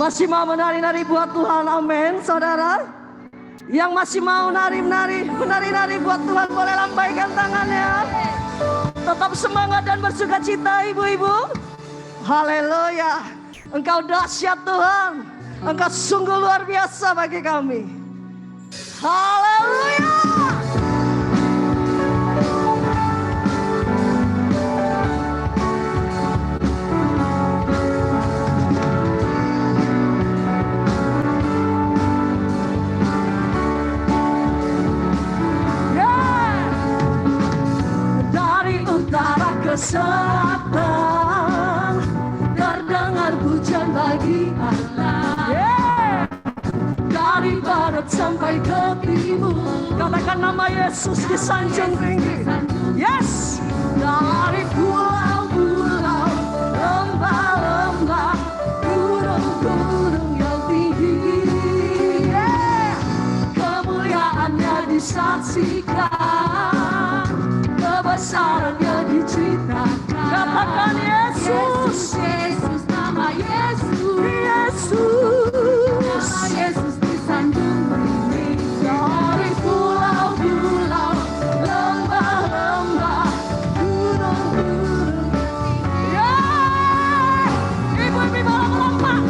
Masih mau menari-nari buat Tuhan, amin saudara. Yang masih mau menari-nari buat Tuhan, boleh lambaikan tangannya. Tetap semangat dan bersuka cita ibu-ibu. Haleluya. Engkau dahsyat Tuhan. Engkau sungguh luar biasa bagi kami. Haleluya. Selatan terdengar pujian bagi Allah, dari barat sampai ke timur. Katakan nama Yesus di sanjung tinggi. Yes, dari pulau-pulau, lembah-lembah, gunung-gunung yang tinggi, kemuliaannya disaksikan, kebesarannya diceritakan. Katakan Yesus, Yesus, nama Yesus, Yesus, nama Yesus disanjung tinggi. Dari pulau-pulau, lembah-lembah, gunung-gunung. Ya, ibu-ibu melompat.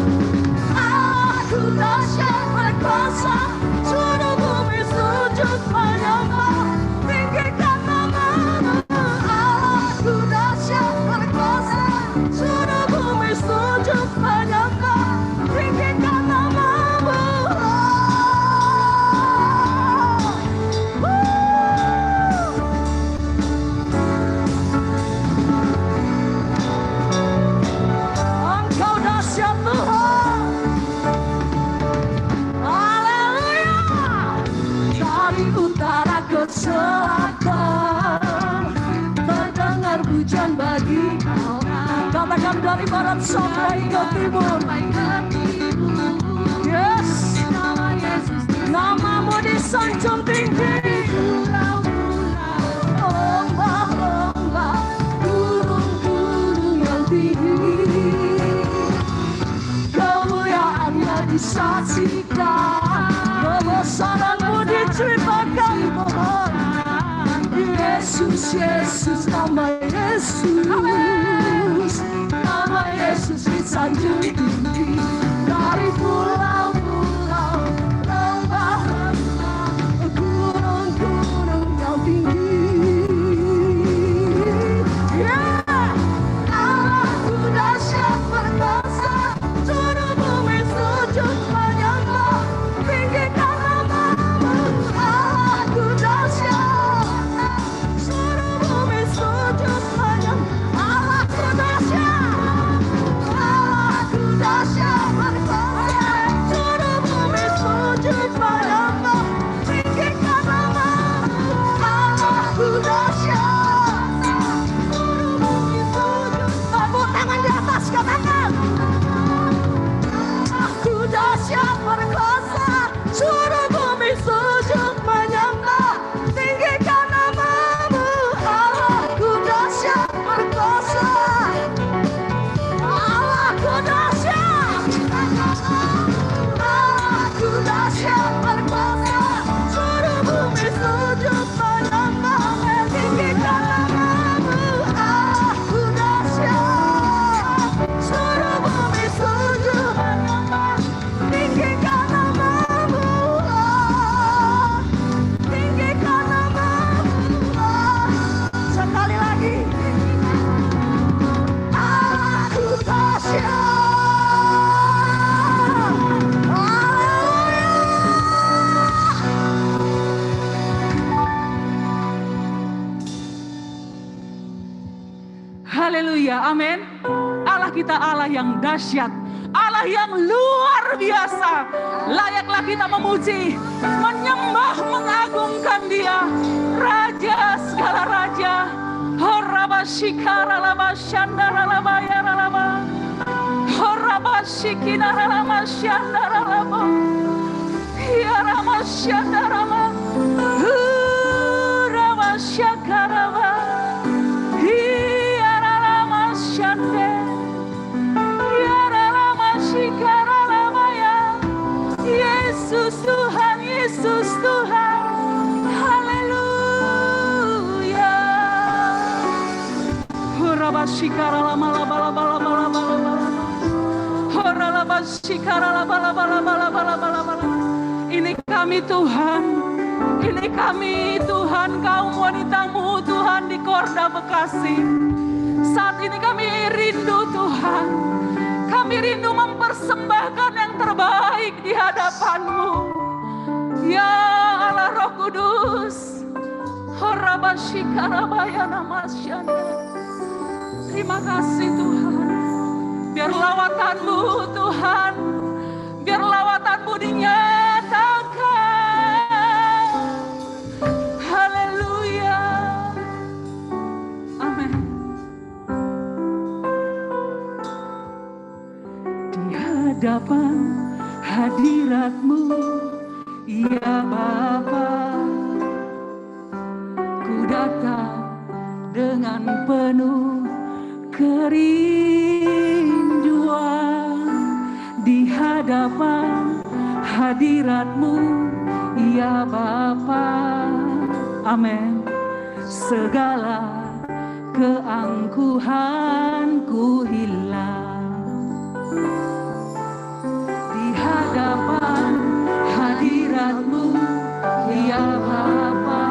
Aku dahsyat berkuasa, seluruh bumi sujud menyembah, tinggikan nama-Mu. Aku dahsyat berkuasa, seluruh bumi sujud menyembah, tinggikan nama-Mu. Engkau dahsyat Tuhan. Haleluya. Dari utara ke selatan terdengar pujian bagi Allah. Katakan dari barat sampai ke timur. Yes, nama-Mu disanjung tinggi. Lembah-lembah, gunung-gunung yang tinggi, kemuliaannya disaksikan, kebesaran-Mu diceritakan. Yesus, Yesus, nama Yesus, nama Yesus disanjung tinggi. Dari pulau-pulau, lembah-lembah, gunung-gunung yang tinggi. Yeah. Allahku dahsyat berkuasa, seluruh bumi sujud menyembah, tinggikan nama-Mu. Allahku dahsyat, seluruh bumi sujud menyembah. Allahku dahsyat, Allahku dahsyat berkuasa, seluruh bumi sujud menyembah, tinggikan nama-Mu. Allahku dahsyat, seluruh bumi sujud. Tepuk tangan di atas, katakan. Aku dahsyat berkuasa, seluruh bumi sujud menyembah, tinggikan nama-Mu. Allahku dahsyat berkuasa, Allahku dahsyat, Allahku dahsyat berkuasa, seluruh bumi sujud menyembah, tinggikan nama-Mu. Allahku dahsyat, seluruh bumi sujud menyembah, tinggikan nama-Mu. Tinggikan nama-Mu. Sekali lagi. Aku dahsyat. Haleluya, amin. Allah kita Allah yang dahsyat, Allah yang luar biasa. Layaklah kita memuji, menyembah, mengagungkan Dia, Raja segala raja. Horabashikara lama shandara lama yara lama, Horabashikina lama shandara lama, yara lama shandara lama, Horabashikara lama. Yara lama shande, yara lama shikara lama. shikara lama laba laba laba laba laba. Hora laba shikara laba laba laba laba laba laba. Ini kami Tuhan. Ini kami Tuhan, kaum wanitamu Tuhan di Korda Bekasi. Saat ini kami rindu Tuhan. Kami rindu mempersembahkan yang terbaik di hadapan-Mu. Ya Allah Roh Kudus. Terima kasih Tuhan. Biar lawatan-Mu Tuhan. Biar lawatan-Mu dinyatakan. Haleluya. Amin. Di hadapan hadirat-Mu, ya Bapa, ku datang dengan penuh kerinduan. Di hadapan hadirat-Mu, ya Bapa. Amin. Segala keangkuhanku hilang. Di hadapan hadirat-Mu, ya Bapa,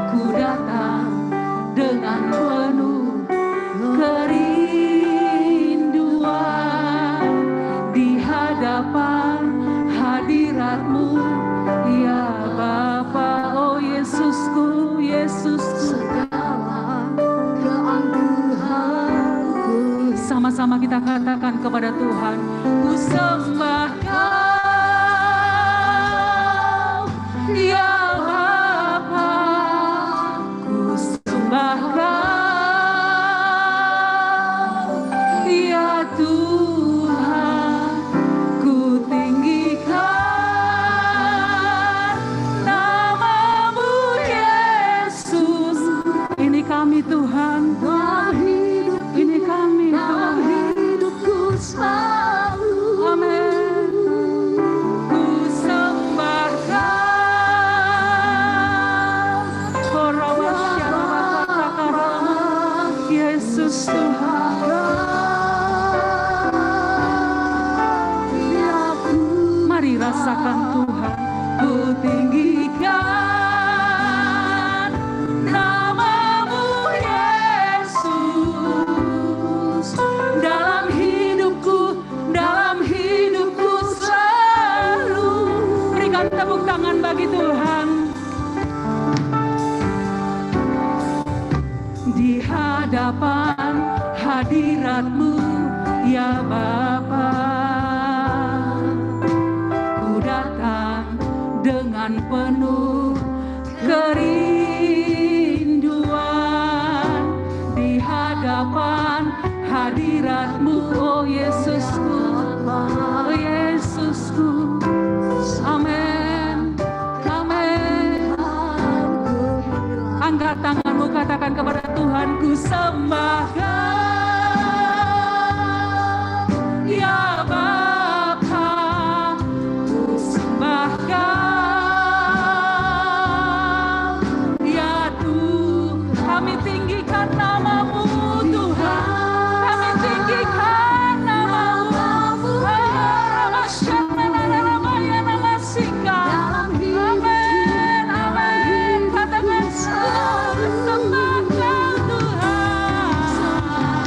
ku datang dengan penuh kerinduan. Di hadapan hadirat-Mu, ya Bapa. Oh Yesusku, Yesusku, segala keangkuhanku. Sama-sama kita katakan kepada Tuhan, ku sembah Kau, ya Bapa, ku sembah Kau, ya Tuhan, ku tinggikan nama-Mu Yesus. Ini kami Tuhan, ini kami Tuhan. Amin. Ku sembah Kau, Yesus Tuhan. Mari rasakan Tuhan. Ku tinggikan nama-Mu Yesus. Dalam hidupku selalu. Berikan tepuk tangan bagi Tuhan. Di hadapan hadirat-Mu, ya Bapa, ku datang dengan penuh kerinduan. Di hadapan hadirat-Mu, oh Yesusku, oh Yesusku. Amin, amin. Angkat tanganmu, katakan kepada Tuhan, ku sembah Kau, ya Bapa, ku sembah Kau, ya Tuhan. Kami tinggikan nama-Mu Tuhan, kami tinggikan nama-Mu. Amin, amin. Katakan sembah Kau Tuhan.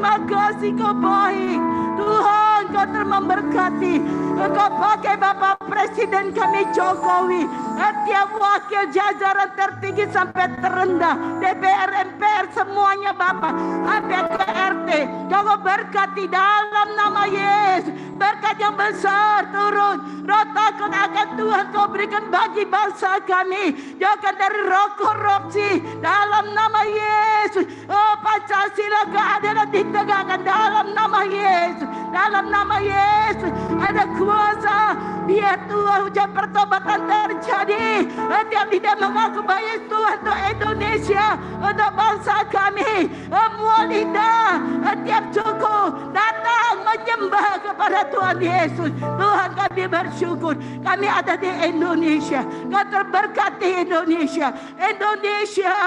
terima kasih Kau baik. Tuhan Kau memberkati. Kau pakai Bapak Presiden kami Jokowi, tiap wakil jajaran tertinggi sampai terendah, DPR, MPR semuanya Bapak, sampai ke RT. Kau berkati dalam nama Yesus. Berkat yang besar turun. Roh takut akan Tuhan Kau berikan bagi bangsa kami. Jauhkan dari roh korupsi dalam nama Yesus. Oh, Pancasila keadilan ditegakkan dalam nama Yesus. Dalam nama Yesus ada kuasa. Biar Tuhan hujan pertobatan terjadi. Tiap tidak mengaku baik Tuhan untuk Indonesia, untuk bangsa kami. Semua lidah, tiap suku datang menyembah kepada Tuhan Yesus. Tuhan kami bersyukur. Kami ada di Indonesia. Kau terberkati Indonesia. Indonesia,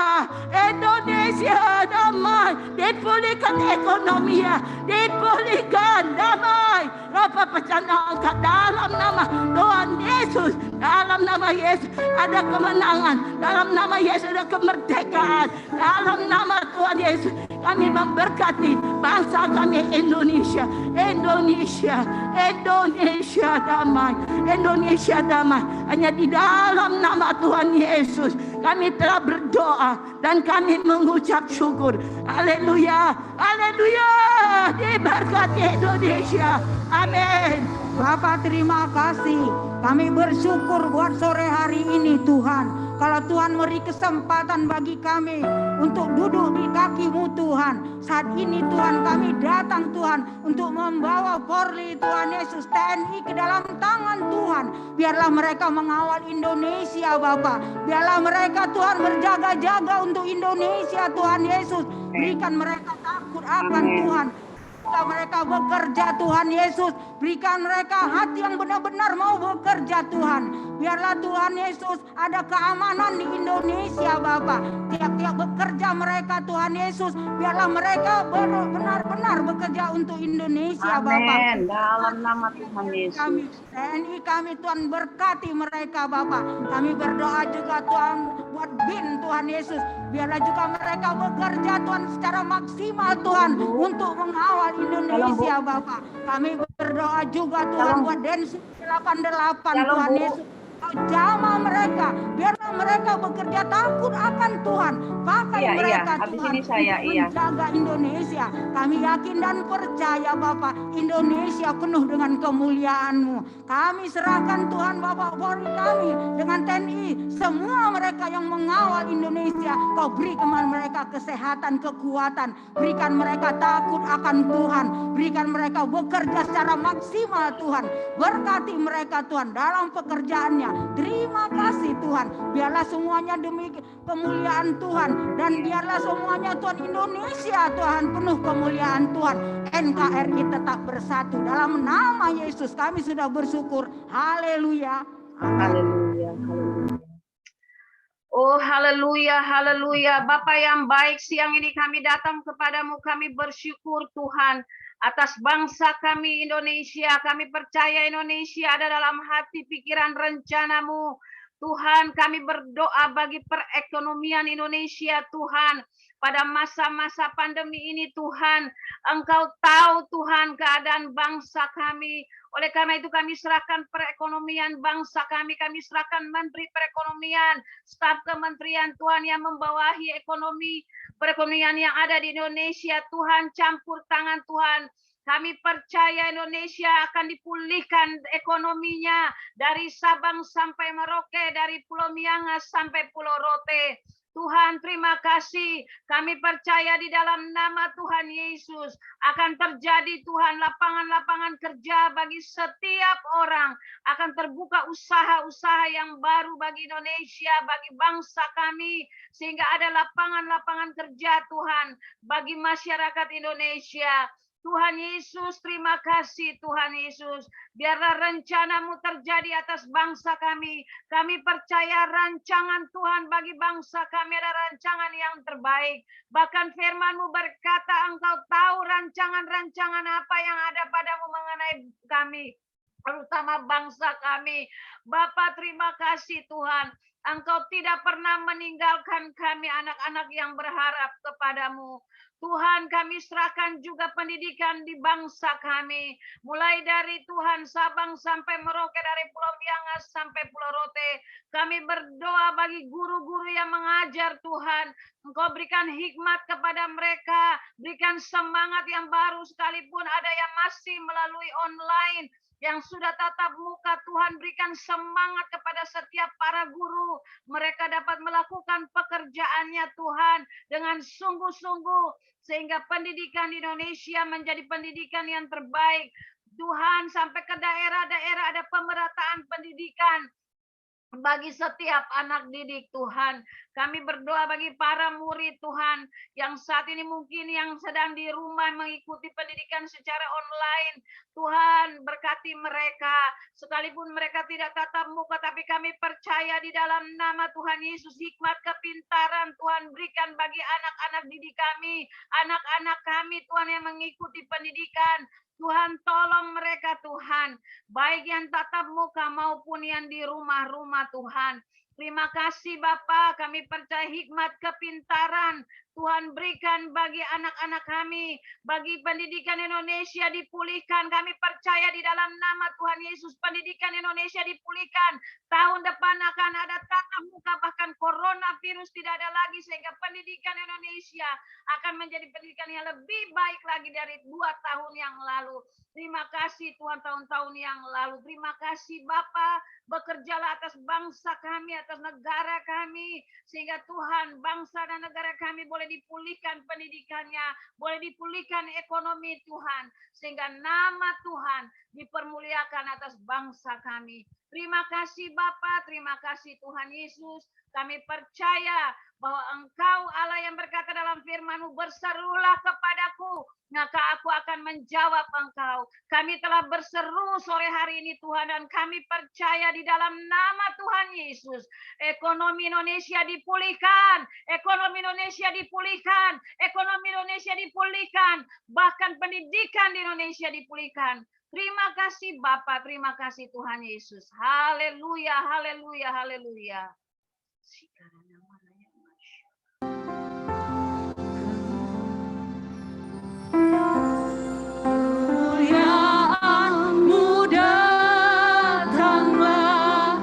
Indonesia damai. Dipulihkan ekonominya. Dipulihkan damai. Rapa pecahan angkat dalam nama Tuhan Yesus. Dalam nama Yesus ada kemenangan. Dalam nama Yesus ada kemerdekaan. Dalam nama Tuhan Yesus kami memberkati bangsa kami Indonesia. Indonesia, Indonesia damai. Indonesia damai. Hanya di dalam nama Tuhan Yesus kami telah berdoa dan kami mengucap syukur. Haleluya, haleluya. Diberkati Indonesia. Amin. Bapak terima kasih. Kami bersyukur buat sore hari ini Tuhan. Kalau Tuhan beri kesempatan bagi kami untuk duduk di kaki-Mu Tuhan. Saat ini Tuhan kami datang Tuhan untuk membawa Polri Tuhan Yesus, TNI ke dalam tangan Tuhan. Biarlah mereka mengawal Indonesia Bapak. Biarlah mereka Tuhan berjaga-jaga untuk Indonesia Tuhan Yesus. Berikan mereka takut akan Tuhan. Mereka bekerja Tuhan Yesus. Berikan mereka hati yang benar-benar mau bekerja Tuhan. Biarlah Tuhan Yesus ada keamanan di Indonesia Bapak. Tiap-tiap bekerja mereka Tuhan Yesus. Biarlah mereka benar-benar bekerja untuk Indonesia Bapak. Amin. Dalam nama Tuhan Yesus. Kami TNI kami Tuhan berkati mereka Bapak. Kami berdoa juga Tuhan buat BIN Tuhan Yesus. Biarlah juga mereka bekerja Tuhan secara maksimal Tuhan untuk mengawal Indonesia Bapak. Kami berdoa juga Tuhan buat Densus 88 Tuhan Yesus. Jamah mereka, biarlah mereka bekerja takut akan Tuhan. Pakai mereka Tuhan menjaga Indonesia. Kami yakin dan percaya Bapak, Indonesia penuh dengan kemuliaan-Mu. Kami serahkan Tuhan Bapak Polri kami dengan TNI, semua mereka yang mengawal Indonesia. Kau beri kepada mereka kesehatan, kekuatan. Berikan mereka takut akan Tuhan. Berikan mereka bekerja secara maksimal Tuhan. Berkati mereka Tuhan dalam pekerjaannya. Terima kasih Tuhan. Biarlah semuanya demi kemuliaan Tuhan. Dan biarlah semuanya Tuhan Indonesia Tuhan penuh kemuliaan Tuhan. NKRI tetap bersatu. Dalam nama Yesus kami sudah bersyukur. Haleluya. Haleluya. Haleluya. Oh haleluya, haleluya. Bapa yang baik, siang ini kami datang kepadamu, kami bersyukur Tuhan atas bangsa kami Indonesia. Kami percaya Indonesia ada dalam hati, pikiran, rencanamu. Tuhan, kami berdoa bagi perekonomian Indonesia Tuhan. Pada masa-masa pandemi ini Tuhan, Engkau tahu Tuhan keadaan bangsa kami. Oleh karena itu kami serahkan perekonomian bangsa kami serahkan Menteri Perekonomian, staf kementerian Tuhan yang membawahi ekonomi perekonomian yang ada di Indonesia. Tuhan, campur tangan Tuhan. Kami percaya Indonesia akan dipulihkan ekonominya dari Sabang sampai Merauke, dari Pulau Miangas sampai Pulau Rote. Tuhan, terima kasih. Kami percaya di dalam nama Tuhan Yesus akan terjadi Tuhan lapangan-lapangan kerja bagi setiap orang. Akan terbuka usaha-usaha yang baru bagi Indonesia, bagi bangsa kami. Sehingga ada lapangan-lapangan kerja Tuhan bagi masyarakat Indonesia. Tuhan Yesus, terima kasih Tuhan Yesus. Biarlah rencanamu terjadi atas bangsa kami. Kami percaya rancangan Tuhan bagi bangsa kami adalah rancangan yang terbaik. Bahkan firman-Mu berkata, Engkau tahu rancangan-rancangan apa yang ada padamu mengenai kami, terutama bangsa kami. Bapa, terima kasih Tuhan. Engkau tidak pernah meninggalkan kami anak-anak yang berharap kepadamu. Tuhan, kami serahkan juga pendidikan di bangsa kami. Mulai dari Tuhan Sabang sampai Merauke, dari Pulau Miangas sampai Pulau Rote. Kami berdoa bagi guru-guru yang mengajar Tuhan. Engkau berikan hikmat kepada mereka. Berikan semangat yang baru sekalipun ada yang masih melalui online. Yang sudah tatap muka, Tuhan berikan semangat kepada setiap para guru. Mereka dapat melakukan pekerjaannya Tuhan dengan sungguh-sungguh. Sehingga pendidikan di Indonesia menjadi pendidikan yang terbaik. Tuhan, sampai ke daerah-daerah ada pemerataan pendidikan bagi setiap anak didik Tuhan. Kami berdoa bagi para murid Tuhan yang saat ini mungkin yang sedang di rumah mengikuti pendidikan secara online. Tuhan, berkati mereka sekalipun mereka tidak tatap muka, tapi kami percaya di dalam nama Tuhan Yesus hikmat kepintaran Tuhan berikan bagi anak-anak didik kami, anak-anak kami Tuhan yang mengikuti pendidikan. Tuhan, tolong mereka Tuhan, baik yang tatap muka maupun yang di rumah-rumah Tuhan. Terima kasih Bapa, kami percaya hikmat kepintaran Tuhan berikan bagi anak-anak kami, bagi pendidikan Indonesia dipulihkan. Kami percaya di dalam nama Tuhan Yesus pendidikan Indonesia dipulihkan. Tahun depan akan ada tatap muka, bahkan coronavirus tidak ada lagi, sehingga pendidikan Indonesia akan menjadi pendidikan yang lebih baik lagi dari 2 tahun yang lalu. Terima kasih Tuhan, tahun-tahun yang lalu. Terima kasih Bapa, bekerjalah atas bangsa kami, atas negara kami, sehingga Tuhan bangsa dan negara kami boleh dipulihkan pendidikannya, boleh dipulihkan ekonomi Tuhan, sehingga nama Tuhan dipermuliakan atas bangsa kami. Terima kasih Bapa, terima kasih Tuhan Yesus. Kami percaya bahwa Engkau Allah yang berkata dalam firman-Mu, berserulah kepadaku, maka aku akan menjawab engkau. Kami telah berseru sore hari ini Tuhan, dan kami percaya di dalam nama Tuhan Yesus, ekonomi Indonesia dipulihkan, ekonomi Indonesia dipulihkan, ekonomi Indonesia dipulihkan, bahkan pendidikan di Indonesia dipulihkan. Terima kasih Bapa, terima kasih Tuhan Yesus. Haleluya, haleluya, haleluya. Kemuliaan-Mu datanglah,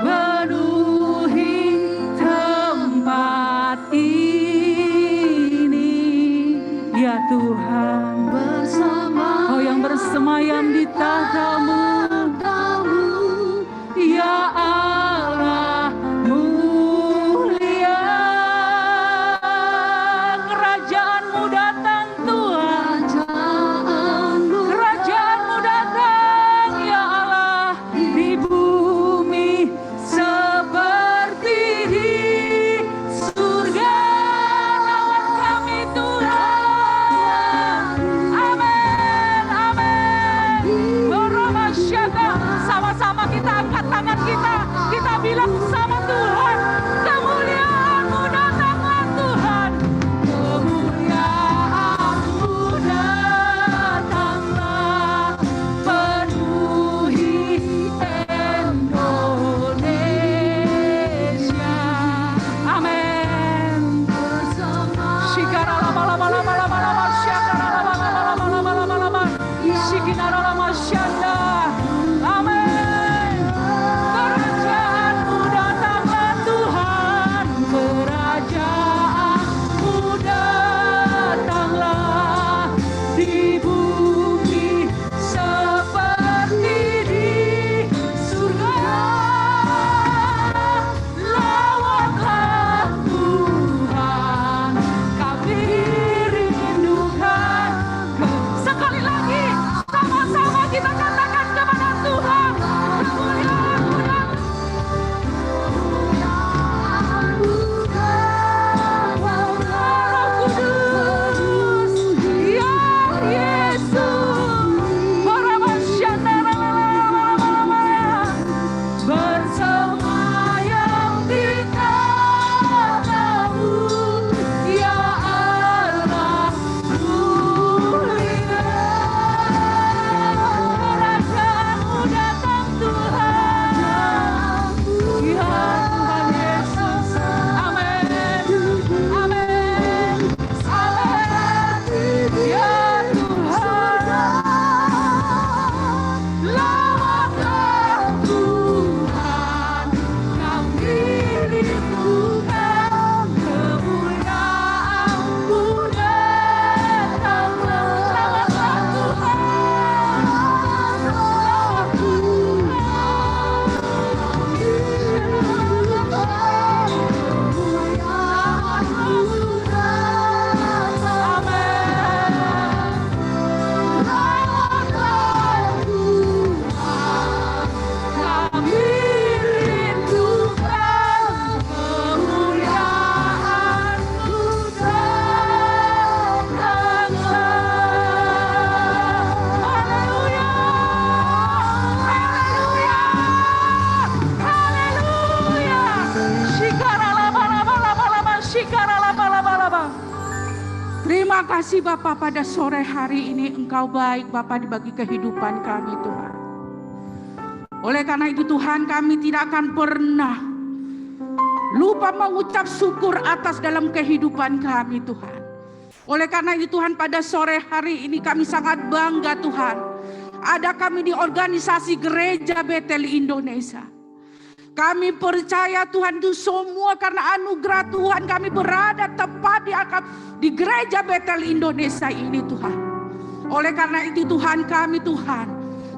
penuhi tempat ini. Ya Tuhan, Kau yang bersemayam di tahta-Mu, ya Allah mulia. Kerajaan-Mu datang Tuhan, Kerajaan-Mu datang ya Allah, di bumi seperti di surga. Lawan kami Tuhan. Amin, amin. Boromasyaka. Sama-sama kita angkat tangan kita bilang sama Tuhan, kemuliaan-Mu datanglah Tuhan, kemuliaan-Mu datanglah, penuhi Indonesia. Amin. Shikara lama lama lama lama lama shakara lama lama lama lama lama lama shikinara lama shanda. Amin. Kerajaan-Mu datanglah Tuhan, kerajaan-Mu datanglah, di bumi seperti di surga. Lawatlah Tuhan, kami rindukan. Sekali lagi, sama-sama. Terima kasih Bapa, pada sore hari ini Engkau baik Bapa bagi kehidupan kami Tuhan. Oleh karena itu Tuhan, kami tidak akan pernah lupa mengucap syukur atas dalam kehidupan kami Tuhan. Oleh karena itu Tuhan, pada sore hari ini kami sangat bangga Tuhan. Ada kami di organisasi Gereja Betel Indonesia. Kami percaya Tuhan itu semua karena anugerah Tuhan kami berada tepat di Gereja Betel Indonesia ini Tuhan. Oleh karena itu Tuhan,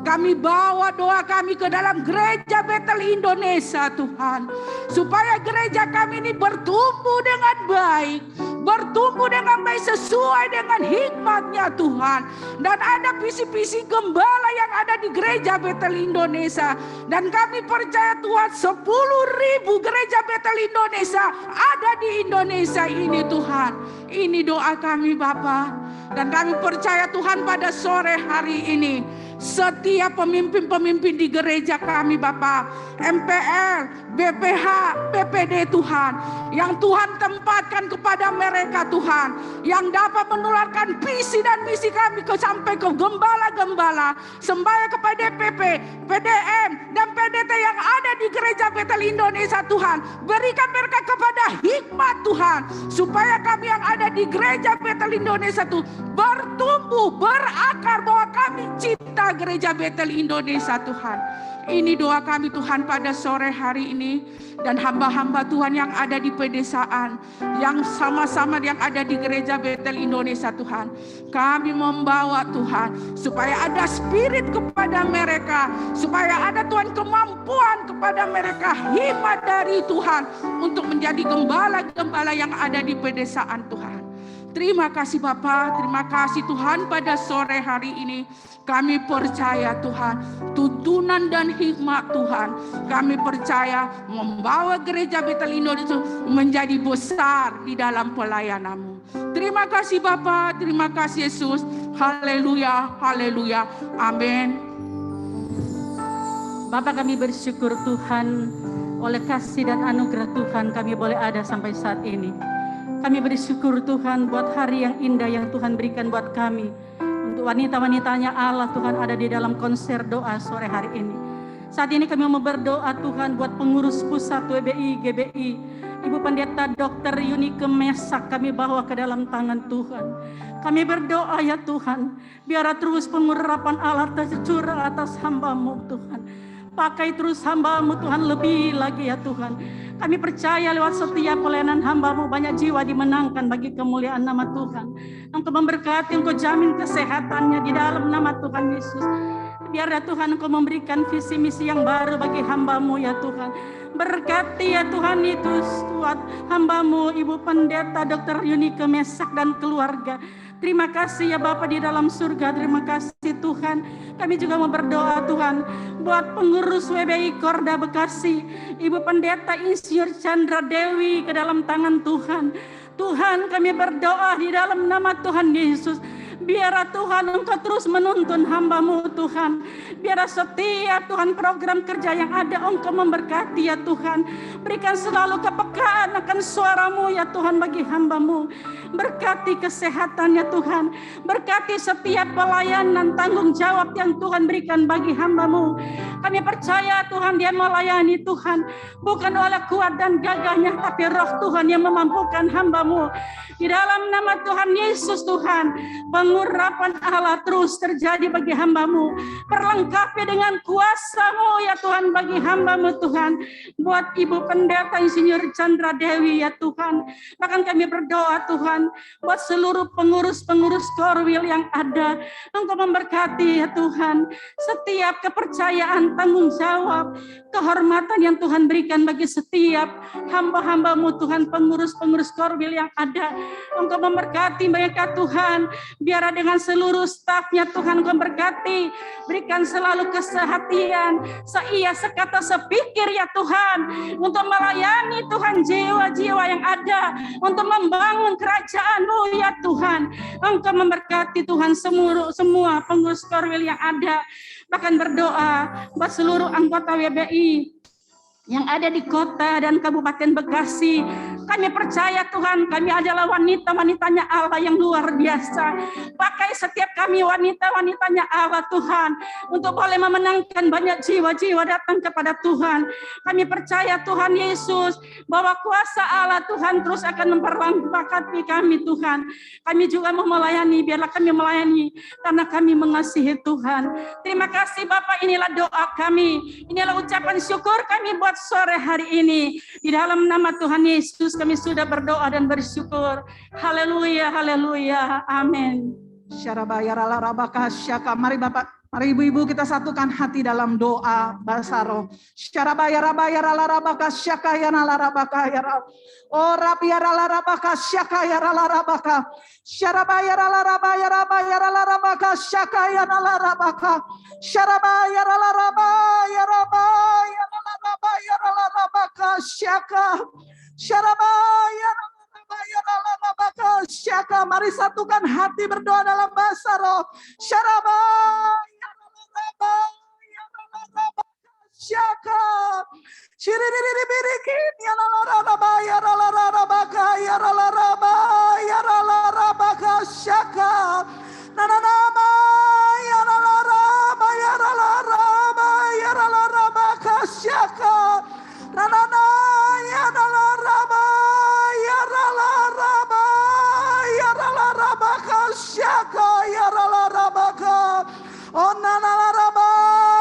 kami bawa doa kami ke dalam Gereja Betel Indonesia Tuhan. Supaya gereja kami ini bertumbuh dengan baik. Bertumbuh dengan baik sesuai dengan hikmat-Nya Tuhan. Dan ada visi-visi gembala yang ada di Gereja Betel Indonesia. Dan kami percaya Tuhan 10.000 Gereja Betel Indonesia ada di Indonesia ini Tuhan. Ini doa kami Bapa. Dan kami percaya Tuhan pada sore hari ini setiap pemimpin-pemimpin di gereja kami Bapa, MPL, BPH, BPD Tuhan, yang Tuhan tempatkan kepada mereka Tuhan, yang dapat menularkan visi dan misi kami sampai ke gembala-gembala, sembaya kepada DPP, PDM, dan PDT yang ada di Gereja Betel Indonesia Tuhan. Berikan mereka kepada hikmat Tuhan, supaya kami yang ada di Gereja Betel Indonesia itu bertumbuh, berakar, bahwa kami cinta Gereja Betel Indonesia Tuhan. Ini doa kami Tuhan pada sore hari ini. Dan hamba-hamba Tuhan yang ada di pedesaan, yang sama-sama yang ada di Gereja Betel Indonesia Tuhan, kami membawa Tuhan supaya ada spirit kepada mereka, supaya ada Tuhan kemampuan kepada mereka, hikmat dari Tuhan untuk menjadi gembala-gembala yang ada di pedesaan Tuhan. Terima kasih Bapa, terima kasih Tuhan pada sore hari ini. Kami percaya Tuhan, tuntunan dan hikmat Tuhan, kami percaya membawa Gereja Betel Indonesia menjadi besar di dalam pelayanan-Mu. Terima kasih Bapa, terima kasih Yesus. Haleluya, haleluya, amin. Bapak, kami bersyukur Tuhan, oleh kasih dan anugerah Tuhan kami boleh ada sampai saat ini. Kami bersyukur Tuhan buat hari yang indah yang Tuhan berikan buat kami. Untuk wanita-wanitanya Allah Tuhan ada di dalam konser doa sore hari ini. Saat ini kami mau berdoa Tuhan buat pengurus pusat WBI, GBI. Ibu Pendeta Dr. Yunike Mesak kami bawa ke dalam tangan Tuhan. Kami berdoa ya Tuhan, biar terus pengurapan Allah tercurah atas hamba-Mu Tuhan. Pakai terus hamba-Mu Tuhan lebih lagi ya Tuhan. Kami percaya lewat setiap pelayanan hamba-Mu banyak jiwa dimenangkan bagi kemuliaan nama Tuhan. Engkau memberkati, Engkau jamin kesehatannya di dalam nama Tuhan Yesus. Biar ya Tuhan Engkau memberikan visi misi yang baru bagi hamba-Mu ya Tuhan. Berkati ya Tuhan itu buat hamba-Mu Ibu Pendeta Dr. Yunike Mesak dan keluarga. Terima kasih ya Bapa di dalam surga. Terima kasih Tuhan. Kami juga mau berdoa Tuhan buat pengurus WBI Korda Bekasi, Ibu Pendeta Insinyur Chandra Dewi ke dalam tangan Tuhan. Tuhan, kami berdoa di dalam nama Tuhan Yesus. Biar Tuhan Engkau terus menuntun hamba-Mu Tuhan. Biar setiap Tuhan program kerja yang ada Engkau memberkati ya Tuhan. Berikan selalu kepekaan akan suara-Mu ya Tuhan bagi hamba-Mu. Berkati kesehatannya Tuhan. Berkati setiap pelayanan tanggung jawab yang Tuhan berikan bagi hamba-Mu. Kami percaya Tuhan dia melayani Tuhan. Bukan oleh kuat dan gagahnya, tapi roh Tuhan yang memampukan hamba-Mu. Di dalam nama Tuhan Yesus Tuhan, pengurapan Allah terus terjadi bagi hamba-Mu. Perlengkapi dengan kuasa-Mu ya Tuhan bagi hamba-Mu Tuhan. Buat Ibu Pendeta Insinyur Chandra Dewi ya Tuhan. Bahkan kami berdoa Tuhan, buat seluruh pengurus-pengurus Korwil yang ada. Engkau memberkati ya Tuhan. Setiap kepercayaan, tanggung jawab, kehormatan yang Tuhan berikan bagi setiap hamba-hamba-Mu Tuhan, pengurus-pengurus Korwil yang ada. Engkau memberkati mereka Tuhan. Biar dengan seluruh stafnya Tuhan Engkau berkati. Berikan selalu kesehatan, seia, sekata, sepikir ya Tuhan. Untuk melayani Tuhan jiwa-jiwa yang ada. Untuk membangun kerajaan-Mu ya Tuhan. Engkau memberkati Tuhan semua pengurus Korwil yang ada. Bahkan berdoa buat seluruh anggota WBI yang ada di kota dan Kabupaten Bekasi. Kami percaya Tuhan, kami adalah wanita-wanitanya Allah yang luar biasa. Pakai setiap kami wanita-wanitanya Allah Tuhan, untuk boleh memenangkan banyak jiwa-jiwa datang kepada Tuhan. Kami percaya Tuhan Yesus, bahwa kuasa Allah Tuhan terus akan memberkati kami Tuhan. Kami juga mau melayani, biarlah kami melayani karena kami mengasihi Tuhan. Terima kasih Bapak, inilah doa kami, inilah ucapan syukur kami buat sore hari ini. Di dalam nama Tuhan Yesus kami sudah berdoa dan bersyukur. Haleluya, haleluya, amin. Mari Bapak, mari ibu-ibu kita satukan hati dalam doa bahasa roh. Oh rabia rabaka syakaya rabaka. Syarabaya rabaka syakaya rabaka. Syarabaya rabaka syaka. Syarabaya syaka. Mari satukan hati berdoa dalam bahasa roh. Syarabaya syaka. Shiriribirikin ya rabaya rabaka ya rabaka syaka. Nananama ya rabaka syaka. Nanana ya rabaka syaka ya rabaka. Oh nanaraba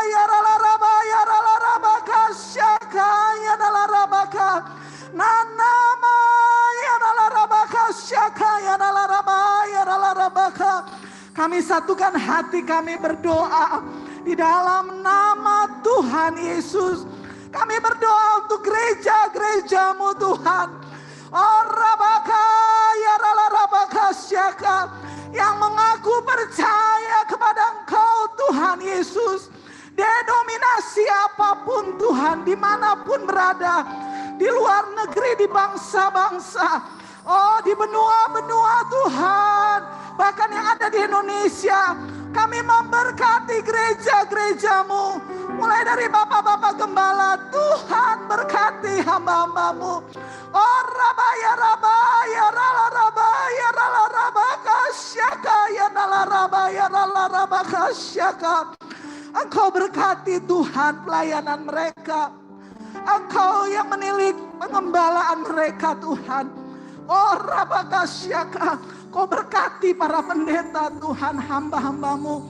ya rabaka syaka ya rabaka. Nanama ya rabaka syaka ya rabaka. Kami satukan hati kami berdoa di dalam nama Tuhan Yesus. Kami berdoa untuk gereja-gerejamu Tuhan. Oh rabaka ya rabaka syaka, yang mengaku percaya kepada Engkau Tuhan Yesus. Denominasi apapun Tuhan, dimanapun berada, di luar negeri, di bangsa-bangsa, oh di benua-benua Tuhan, bahkan yang ada di Indonesia, kami memberkati gereja-gerejamu, mulai dari bapak-bapak gembala. Tuhan berkati hamba-hambamu. Oh rabaya rabaka syaka ya rabaka syaka. Engkau berkati Tuhan pelayanan mereka. Engkau yang menilik pengembalaan mereka Tuhan. Oh rabaka syaka. Kau berkati para pendeta Tuhan, hamba-hambamu.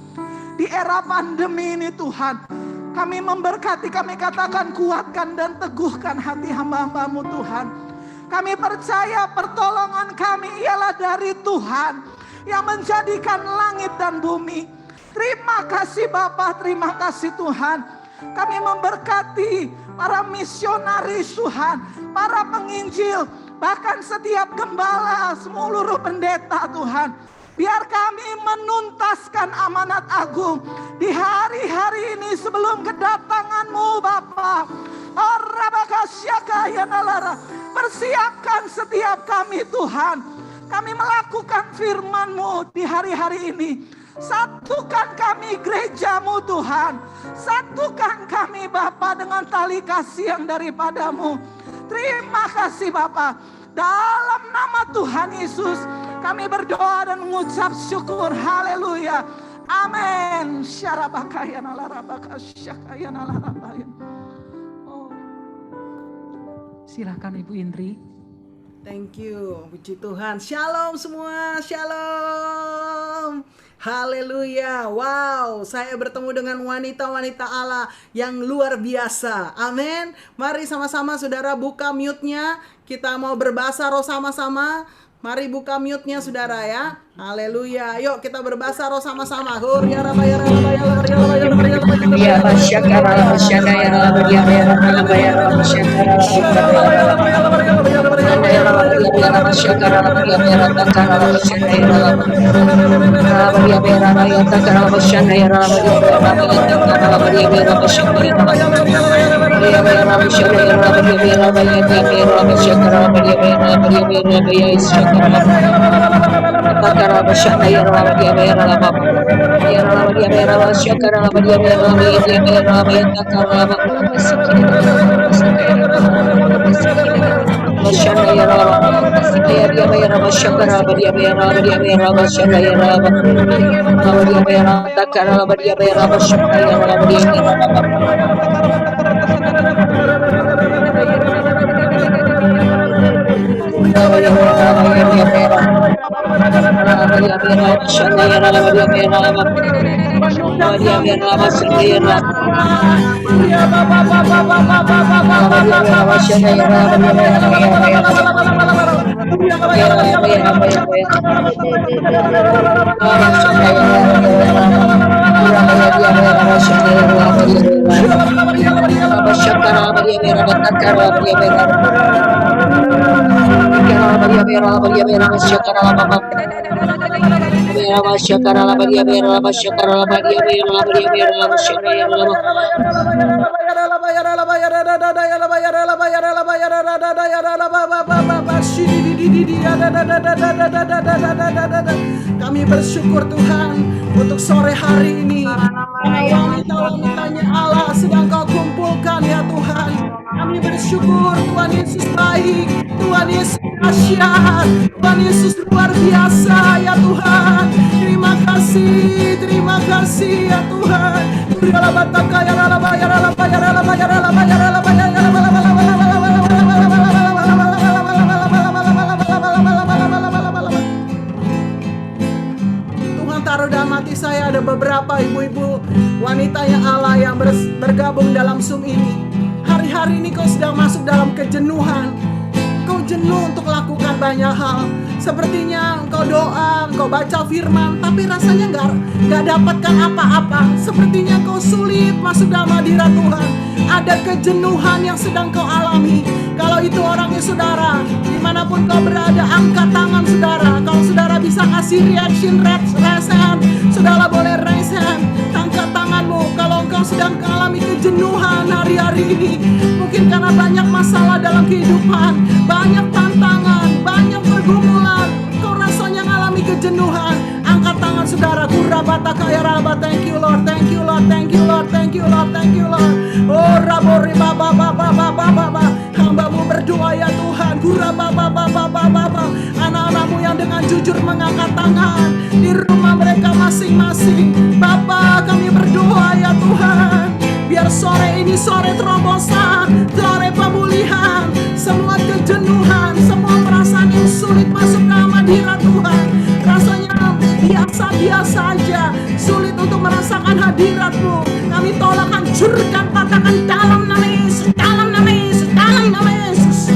Di era pandemi ini Tuhan, kami memberkati, kami katakan kuatkan dan teguhkan hati hamba-hambamu Tuhan. Kami percaya pertolongan kami ialah dari Tuhan yang menjadikan langit dan bumi. Terima kasih Bapa, terima kasih Tuhan. Kami memberkati para misionaris Tuhan, para penginjil, bahkan setiap gembala, seluruh pendeta Tuhan. Biar kami menuntaskan amanat agung di hari-hari ini sebelum kedatangan-Mu Bapa. Persiapkan setiap kami Tuhan. Kami melakukan firman-Mu di hari-hari ini. Satukan kami gereja-Mu Tuhan. Satukan kami Bapa dengan tali kasih yang daripada-Mu. Terima kasih Bapa. Dalam nama Tuhan Yesus kami berdoa dan mengucap syukur. Haleluya. Amin. Oh. Silakan Ibu Indri. Thank you, puji Tuhan. Shalom semua, shalom. Haleluya. Wow, saya bertemu dengan wanita-wanita Allah yang luar biasa. Amin. Mari sama-sama saudara buka mute-nya. Kita mau berbahasa roh sama-sama. Mari buka mute-nya saudara ya. Haleluya. Yuk kita berbahasa roh sama-sama. Kami bersyukur Tuhan untuk sore hari ini. Wanita-wanitanya Allah sedang Kau kumpulkan ya Tuhan. Kami bersyukur Tuhan Yesus baik, Tuhan Yesus dahsyat, Tuhan Yesus luar biasa ya Tuhan. Terima kasih ya Tuhan. Tuhan taruh dalam hati saya ada beberapa ibu-ibu wanitanya Allah yang bergabung dalam Zoom ini. Hari-hari ini kau sedang masuk dalam kejenuhan. Kau jenuh untuk lakukan banyak hal. Sepertinya engkau doa, engkau baca firman, tapi rasanya nggak dapatkan apa-apa. Sepertinya kau sulit masuk dalam hadirat Tuhan. Ada kejenuhan yang sedang kau alami. Kalau itu orangnya saudara, dimanapun kau berada, angkat tangan saudara. Kalau saudara bisa kasih reaction, raise hand, saudara boleh raise hand. Angkat tanganmu kalau engkau sedang mengalami kejenuhan hari-hari ini. Mungkin karena banyak masalah dalam kehidupan, banyak tantangan, banyak pergumulan, kau rasanya mengalami kejenuhan. Angkat tangan saudara. Kurabata kaya raba. Thank you Lord, thank you Lord, thank you Lord, thank you Lord, thank you Lord. Oh rabori baba baba baba baba. Hambamu berdoa ya Tuhan. Kurababa baba baba. Anak-anakmu yang dengan jujur mengangkat tangan di rumah mereka masing-masing. Bapa, kami berdoa ya Tuhan. Biar sore ini sore terobosan, sore pemulihan, semua kejenuhan, semua perasaan yang sulit masuk dalam hadirat Tuhan. Rasanya biasa-biasa aja, sulit untuk merasakan hadirat-Mu. Kami tolak, hancurkan, patahkan dalam nama Yesus, dalam nama Yesus, dalam nama Yesus.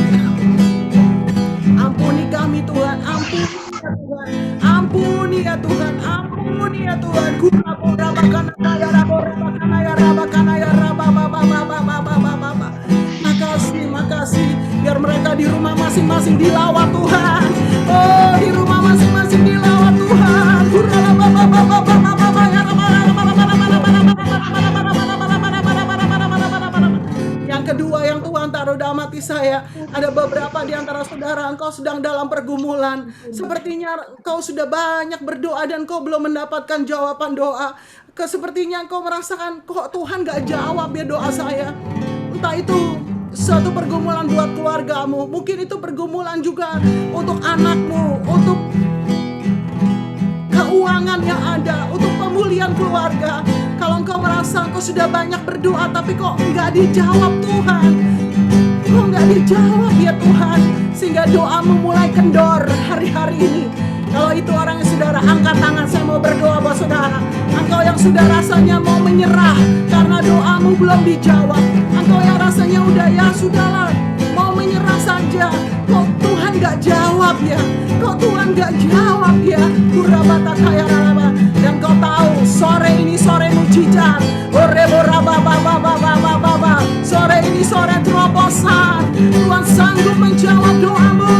Ampuni kami Tuhan, ampuni ya Tuhan, ampuni ya Tuhan, ampuni ya Tuhan. Makasih, biar mereka di rumah masing-masing dilawat Tuhan. Oh, di rumah masing-masing dilawat Tuhan. Yang kedua yang Tuhan taruh dalam hati saya, ada beberapa di antara saudara, engkau sedang dalam pergumulan. Sepertinya engkau sudah banyak berdoa dan engkau belum mendapatkan jawaban doa. Sepertinya engkau merasakan kok Tuhan gak jawab ya doa saya. Entah itu suatu pergumulan buat keluargamu, mungkin itu pergumulan juga untuk anakmu, untuk keuangan yang ada, untuk pemulihan keluarga. Kalau engkau merasa engkau sudah banyak berdoa tapi kok nggak dijawab Tuhan, kok nggak dijawab ya Tuhan, sehingga doamu mulai kendor hari-hari ini. Kalau itu orangnya saudara, angkat tangan, saya mau berdoa buat saudara. Engkau yang sudah rasanya mau menyerah karena doamu belum dijawab. Engkau yang rasanya udah ya sudahlah, mau menyerah saja. Kok Tuhan gak jawab ya? Kok Tuhan gak jawab ya? Kurabata kaya raba. Dan kau tahu sore ini sore mujizat. Sore ini sore terobosan. Tuhan sanggup menjawab doamu.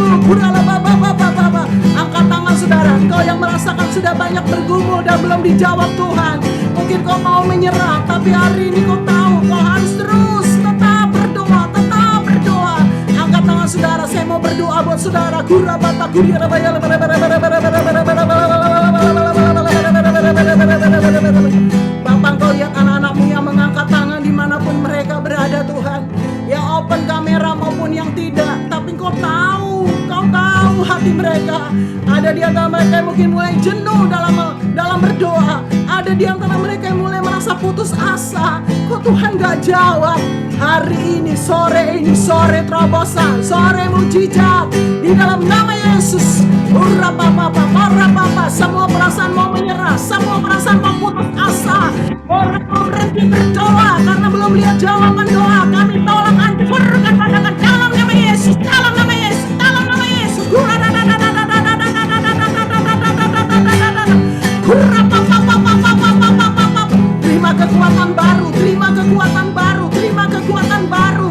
Angkat tangan saudara. Kau yang merasakan sudah banyak bergumul dan belum dijawab Tuhan. Mungkin kau mau menyerah, tapi hari ini kau tahu kau harus terus tetap berdoa, tetap berdoa. Angkat tangan saudara, saya mau berdoa buat saudara. Kurabata kuriyarabaya. Bapak, kau lihat anak-anakmu yang mengangkat tangan dimanapun mereka berada Tuhan, yang open kamera maupun yang tidak, tapi kau tahu mungkin mulai jenuh dalam berdoa. Ada di antara mereka yang mulai merasa putus asa. Kok Tuhan gak jawab? Hari ini, sore terobosan, sore mujizat di dalam nama Yesus. Semua perasaan mau menyerah, semua perasaan mau putus asa, orang mau berhenti berdoa karena belum lihat jawaban doa. Kami tolak hancurkan pandangan dalam nama Yesus, dalam nama Yesus, dalam nama Yesus. Terima kekuatan baru, terima kekuatan baru, terima kekuatan baru.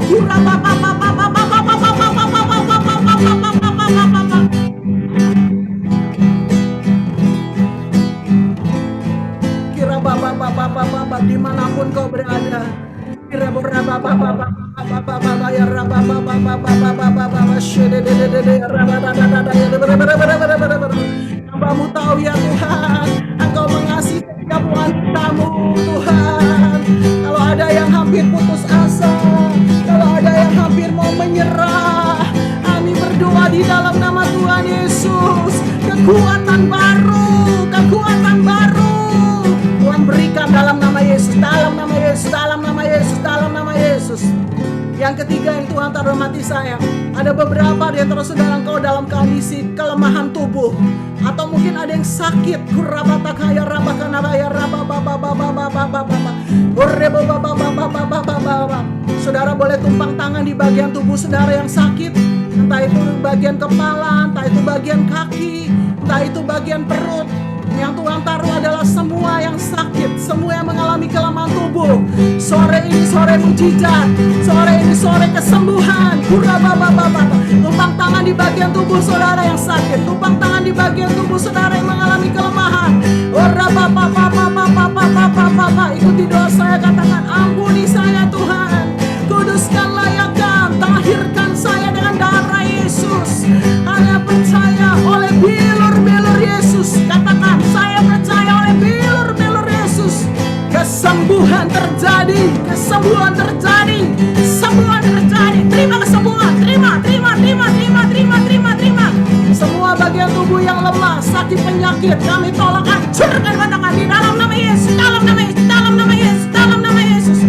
Dimanapun kau berada, Hambamu tahu ya Tuhan, Engkau mengasihi setiap wanitamu Tuhan. Kalau ada yang hampir putus asa, kalau ada yang hampir mau menyerah, kami berdoa di dalam nama Tuhan Yesus. Kekuatan baru, kekuatan baru Tuhan berikan dalam nama Yesus, dalam nama Yesus, dalam nama Yesus, dalam nama Yesus. Yang ketiga yang Tuhan taruh mati saya, ada beberapa di antara saudara engkau dalam kondisi kelemahan tubuh, atau mungkin ada yang sakit. Saudara boleh tumpang tangan di bagian tubuh saudara yang sakit, entah itu bagian kepala, entah itu bagian kaki, entah itu bagian perut. Yang Tuhan taruh adalah semua yang sakit, semua yang mengalami kelemahan tubuh. Sore ini sore mujizat, sore ini sore kesembuhan. Tumpang tangan di bagian tubuh saudara yang sakit, tumpang tangan di bagian tubuh saudara yang mengalami kelemahan. Ikuti doa saya, katakan, ampuni saya Tuhan, kuduskan, layakkan, tahirkan saya dengan darah Yesus. Hanya percaya oleh bilur-bilur Yesus. Katakan, saya percaya oleh bilur-bilur Yesus. Kesembuhan terjadi, kesembuhan terjadi, kesembuhan terjadi. Terima kesembuhan, terima. Semua bagian tubuh yang lemah, sakit, penyakit, kami tolak, hancurkan, katakan di dalam nama Yesus, dalam nama Yesus, dalam nama Yesus, dalam nama Yesus.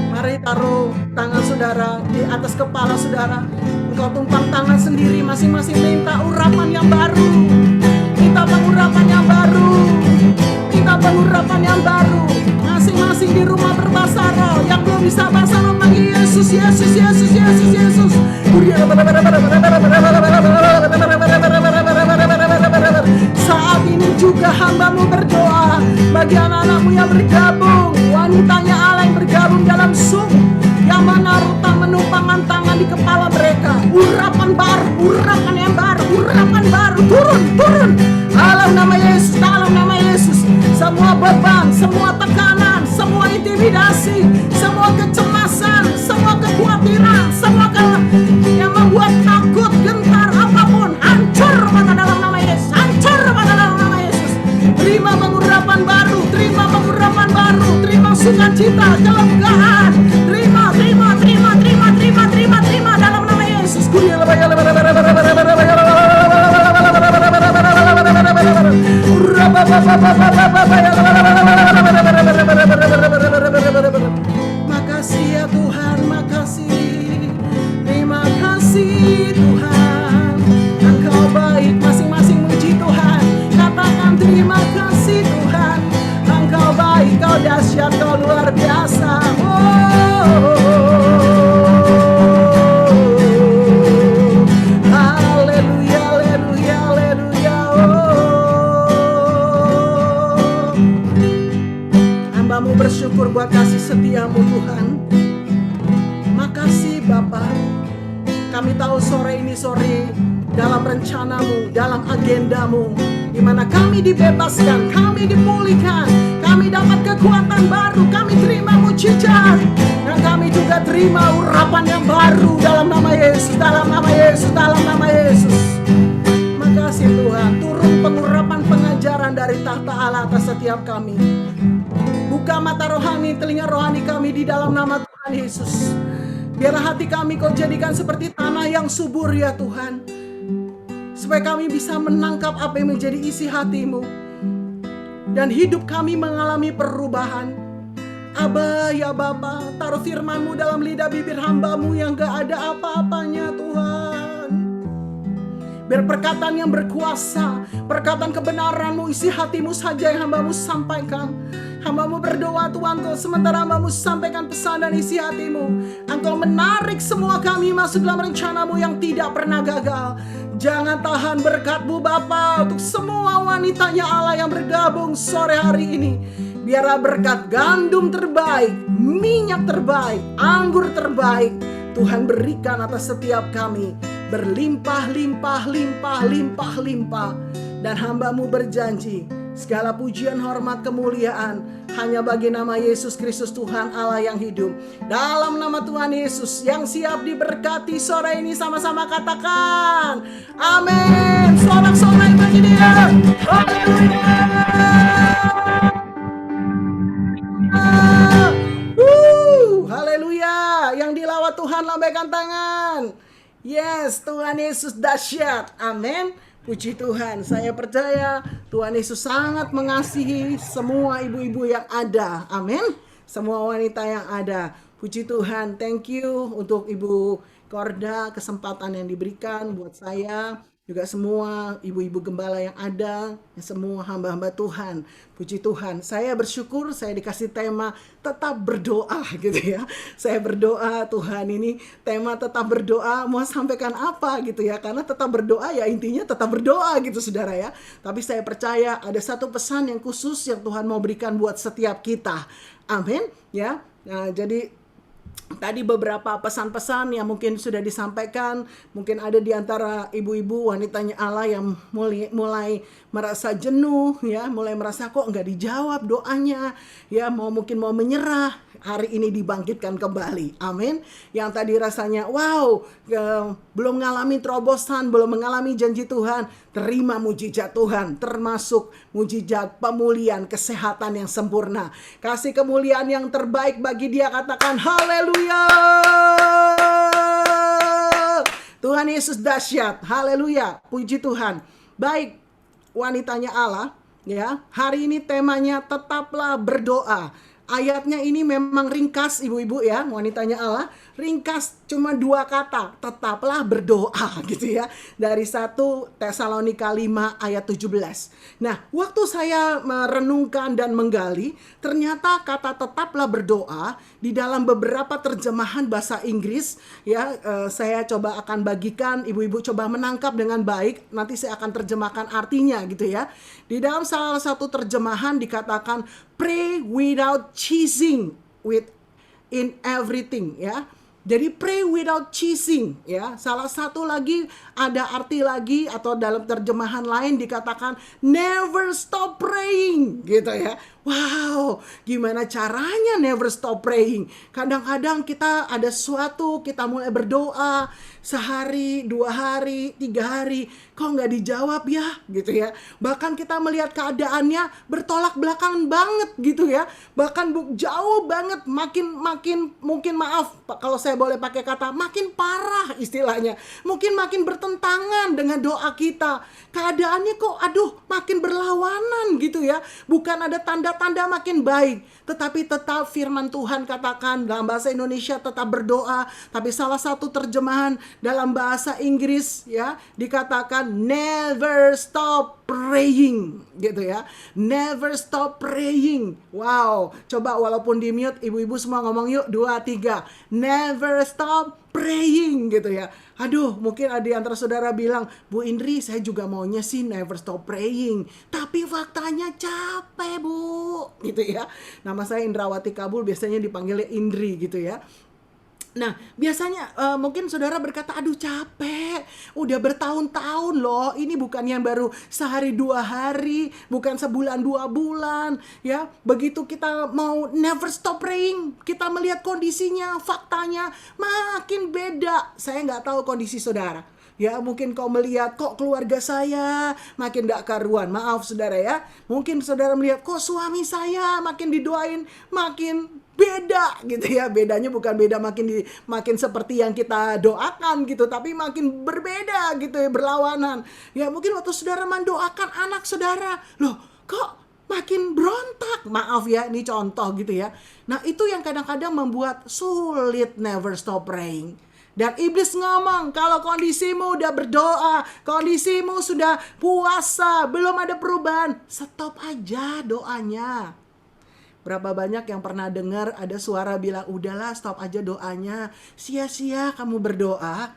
Mari taruh tangan saudara di atas kepala saudara. Engkau tumpang tangan sendiri, masing-masing minta urapan yang baru. Minta pengurapan yang baru. Minta pengurapan yang baru. Masing-masing di rumah berbahasa roh. Yang belum bisa bahasa roh, panggil Yesus, Yesus, Yesus, Yesus, Yesus. Saat ini juga hambamu berdoa bagi anak-anakmu yang bergabung, wanitanya Allah yang bergabung dalam Zoom, yang menaruh menumpangkan tangan di kepala mereka. Urapan baru, urapan yang baru, urapan baru, turun. Dalam nama Yesus, dalam nama Yesus. Semua beban, semua tekanan, semua intimidasi, semua kecemasan, semua kekhawatiran, semua yang membuat takut, gentar, apapun, hancur pada dalam nama Yesus, hancur pada dalam nama Yesus. Terima pengurapan baru, terima pengurapan baru, terima sukacita, kelegaan, terima dalam nama Yesus. Makasih ya Tuhan, makasih. Terima kasih Tuhan, Engkau baik. Masing-masing muji Tuhan, katakan terima kasih Tuhan. Engkau baik, Kau dahsyat, Kau luar biasa. Haleluya, haleluya, haleluya. Hambamu bersyukur buat kasih setiamu Tuhan. Makasih Bapa. Kami tahu sore ini sore dalam rencanamu, dalam agendamu, di mana kami dibebaskan, kami dipulihkan, kami dapat kekuatan baru, kami terima mujizat, dan kami juga terima urapan yang baru dalam nama Yesus, dalam nama Yesus, dalam nama Yesus. Makasih Tuhan, turun pengurapan pengajaran Allah atas setiap kami. Buka mata rohani, telinga rohani kami di dalam nama Tuhan Yesus. Biarlah hati kami Kau jadikan seperti tanah yang subur ya Tuhan, supaya kami bisa menangkap apa yang menjadi isi hati-Mu, dan hidup kami mengalami perubahan. Aba ya Bapa, taruh firman-Mu dalam lidah bibir hamba-Mu yang gak ada apa-apanya Tuhan. Biar perkataan yang berkuasa, perkataan kebenaran-Mu, isi hati-Mu saja yang hamba-Mu sampaikan. Hamba-Mu berdoa Tuhan, Kau sementara hamba-Mu sampaikan pesan dan isi hati-Mu, Engkau menarik semua kami masuk dalam rencana-Mu yang tidak pernah gagal. Jangan tahan berkat-Mu Bapa untuk semua wanitanya Allah yang bergabung sore hari ini. Biarlah berkat gandum terbaik, minyak terbaik, anggur terbaik Tuhan berikan atas setiap kami, berlimpah, limpah, limpah, limpah, limpah. Dan hamba-Mu berjanji, segala pujian, hormat, kemuliaan hanya bagi nama Yesus Kristus Tuhan Allah yang hidup. Dalam nama Tuhan Yesus yang siap diberkati sore ini, sama-sama katakan amin. Sorak-sorai bagi Dia. Haleluya. Haleluya. Yang dilawat Tuhan lambaikan tangan. Yes, Tuhan Yesus dahsyat. Amin. Puji Tuhan, saya percaya Tuhan Yesus sangat mengasihi semua ibu-ibu yang ada. Amin. Semua wanita yang ada. Puji Tuhan, thank you untuk Ibu Korda, kesempatan yang diberikan buat saya. Juga semua ibu-ibu gembala yang ada, semua hamba-hamba Tuhan. Puji Tuhan, saya bersyukur saya dikasih tema tetap berdoa gitu ya. Saya berdoa, Tuhan ini tema tetap berdoa, mau sampaikan apa gitu ya. Karena tetap berdoa ya intinya tetap berdoa gitu saudara ya. Tapi saya percaya ada satu pesan yang khusus yang Tuhan mau berikan buat setiap kita. Amin ya. Nah, jadi tadi beberapa pesan-pesan yang mungkin sudah disampaikan, mungkin ada di antara ibu-ibu wanitanya Allah yang mulai merasa jenuh ya, mulai merasa kok nggak dijawab doanya ya, mungkin mau menyerah. Hari ini dibangkitkan kembali, amin. Yang tadi rasanya wow, belum mengalami terobosan, belum mengalami janji Tuhan, terima mujizat Tuhan, termasuk mujizat pemulihan, kesehatan yang sempurna, kasih kemuliaan yang terbaik bagi Dia. Katakan haleluya. Tuhan Yesus dahsyat, haleluya, puji Tuhan. Baik, wanitanya Allah ya, hari ini temanya tetaplah berdoa. Ayatnya ini memang ringkas ibu-ibu ya, wanitanya Allah, ringkas cuma 2 kata, tetaplah berdoa gitu ya. Dari 1 Tesalonika 5 ayat 17. Nah, waktu saya merenungkan dan menggali, ternyata kata tetaplah berdoa di dalam beberapa terjemahan bahasa Inggris ya, saya coba akan bagikan, ibu-ibu coba menangkap dengan baik, nanti saya akan terjemahkan artinya gitu ya. Di dalam salah satu terjemahan dikatakan pray without ceasing in everything ya. Jadi pray without ceasing ya. Salah satu lagi ada arti lagi atau dalam terjemahan lain dikatakan never stop praying gitu ya. Wow, gimana caranya never stop praying? Kadang-kadang kita ada sesuatu, kita mulai berdoa sehari, 2 hari, 3 hari, kok nggak dijawab ya gitu ya. Bahkan kita melihat keadaannya bertolak belakang banget gitu ya. Bahkan jauh banget, makin mungkin maaf kalau saya boleh pakai kata makin parah istilahnya. Mungkin makin bertentangan dengan doa kita. Keadaannya kok aduh makin berlawanan gitu ya. Bukan ada tanda-tanda makin baik, tetapi tetap firman Tuhan katakan dalam bahasa Indonesia tetap berdoa, tapi salah satu terjemahan dalam bahasa Inggris ya dikatakan never stop praying gitu ya. Never stop praying. Wow, coba walaupun di mute ibu-ibu semua ngomong yuk 2, 3. Never stop praying gitu ya. Aduh, mungkin ada antara saudara bilang, Bu Indri saya juga maunya sih never stop praying, tapi faktanya capek Bu gitu ya. Nama saya Indrawati Kabul, biasanya dipanggilnya Indri gitu ya. Nah, biasanya mungkin saudara berkata, aduh capek, udah bertahun-tahun loh, ini bukan yang baru sehari 2 hari, bukan sebulan 2 bulan, ya. Begitu kita mau never stop praying, kita melihat kondisinya, faktanya makin beda. Saya nggak tahu kondisi saudara. Ya, mungkin kau melihat kok keluarga saya makin gak karuan. Maaf saudara ya. Mungkin saudara melihat kok suami saya makin didoain makin beda gitu ya. Bedanya bukan beda makin seperti yang kita doakan gitu, tapi makin berbeda gitu ya, berlawanan. Ya, mungkin waktu saudara mendoakan anak saudara, loh kok makin berontak. Maaf ya, ini contoh gitu ya. Nah, itu yang kadang-kadang membuat sulit never stop praying. Dan iblis ngomong, kalau kondisimu udah berdoa, kondisimu sudah puasa, belum ada perubahan, stop aja doanya. Berapa banyak yang pernah dengar ada suara bilang, udahlah stop aja doanya, sia-sia kamu berdoa.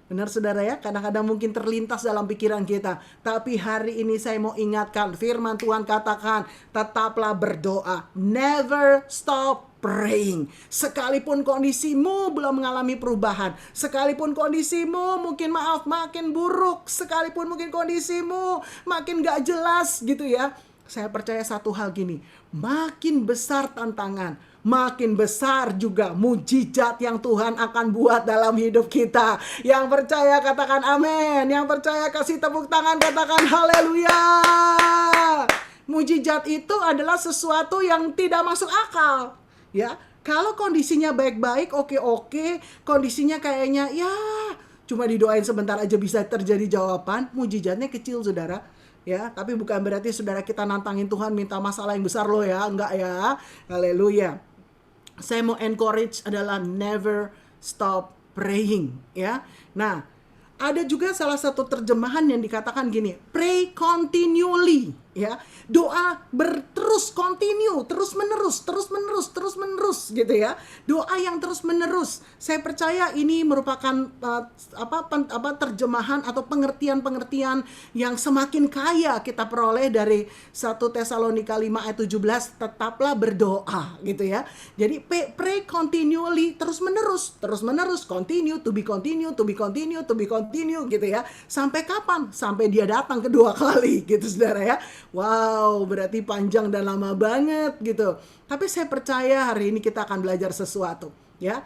Benar saudara ya, kadang-kadang mungkin terlintas dalam pikiran kita. Tapi hari ini saya mau ingatkan, firman Tuhan katakan, tetaplah berdoa. Never stop praying. Sekalipun kondisimu belum mengalami perubahan, sekalipun kondisimu mungkin makin buruk, sekalipun mungkin kondisimu makin gak jelas gitu ya. Saya percaya satu hal gini, makin besar tantangan, makin besar juga mujizat yang Tuhan akan buat dalam hidup kita. Yang percaya katakan amin, yang percaya kasih tepuk tangan, katakan haleluya. Mujizat itu adalah sesuatu yang tidak masuk akal. Ya, kalau kondisinya baik-baik, oke, kondisinya kayaknya ya cuma didoain sebentar aja bisa terjadi jawaban, mujizatnya kecil saudara. Ya, tapi bukan berarti saudara kita nantangin Tuhan minta masalah yang besar loh ya, enggak ya. Haleluya. Saya mau encourage adalah never stop praying ya. Nah, ada juga salah satu terjemahan yang dikatakan gini, pray continually ya. Doa terus continue, terus menerus gitu ya. Doa yang terus menerus. Saya percaya ini merupakan terjemahan atau pengertian-pengertian yang semakin kaya kita peroleh dari 1 Tesalonika 5 ayat 17, tetaplah berdoa gitu ya. Jadi pray continually, terus menerus, continue to be continue gitu ya. Sampai kapan? Sampai dia datang kedua kali gitu saudara ya. Wow, berarti panjang dan lama banget gitu. Tapi saya percaya hari ini kita akan belajar sesuatu ya.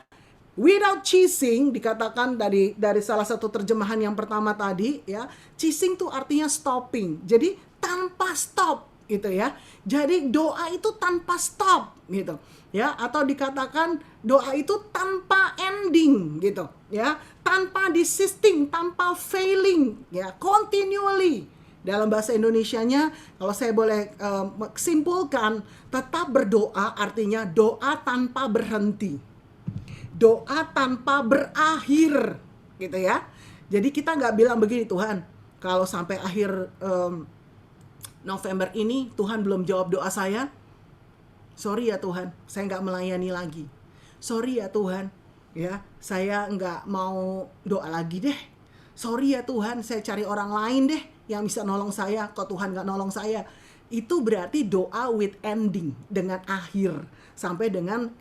Without ceasing dikatakan dari salah satu terjemahan yang pertama tadi ya. Ceasing tuh artinya stopping. Jadi tanpa stop gitu ya. Jadi doa itu tanpa stop gitu. Ya, atau dikatakan doa itu tanpa ending gitu ya, tanpa desisting, tanpa failing ya, continually. Dalam bahasa Indonesianya kalau saya boleh simpulkan, tetap berdoa artinya doa tanpa berhenti, doa tanpa berakhir gitu ya. Jadi kita nggak bilang begini, Tuhan kalau sampai akhir November ini Tuhan belum jawab doa saya, sorry ya Tuhan, saya nggak melayani lagi. Sorry ya Tuhan, ya saya nggak mau doa lagi deh. Sorry ya Tuhan, saya cari orang lain deh yang bisa nolong saya. Kok Tuhan nggak nolong saya? Itu berarti doa with ending, dengan akhir. Sampai dengan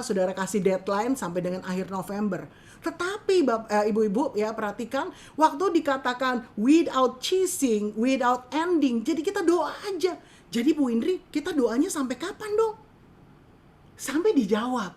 saudara kasih deadline sampai dengan akhir November. Tetapi ibu-ibu ya perhatikan, waktu dikatakan without ceasing, without ending, jadi kita doa aja. Jadi Bu Indri, kita doanya sampai kapan dong? Sampai dijawab.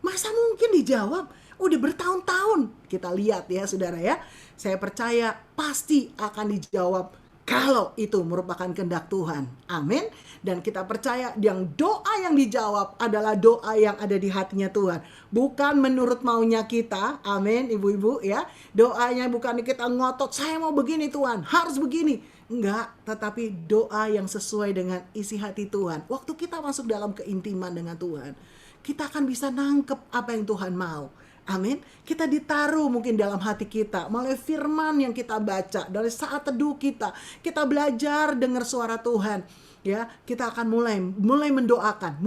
Masa mungkin dijawab? Udah bertahun-tahun. Kita lihat ya saudara ya. Saya percaya pasti akan dijawab kalau itu merupakan kehendak Tuhan. Amin. Dan kita percaya yang doa yang dijawab adalah doa yang ada di hatinya Tuhan. Bukan menurut maunya kita. Amin ibu-ibu ya. Doanya bukan kita ngotot, saya mau begini Tuhan, harus begini. Enggak, tetapi doa yang sesuai dengan isi hati Tuhan. Waktu kita masuk dalam keintiman dengan Tuhan, kita akan bisa nangkep apa yang Tuhan mau. Amin. Kita ditaruh mungkin dalam hati kita melalui firman yang kita baca, dari saat teduh kita belajar dengar suara Tuhan. Ya, kita akan mulai mendoakan,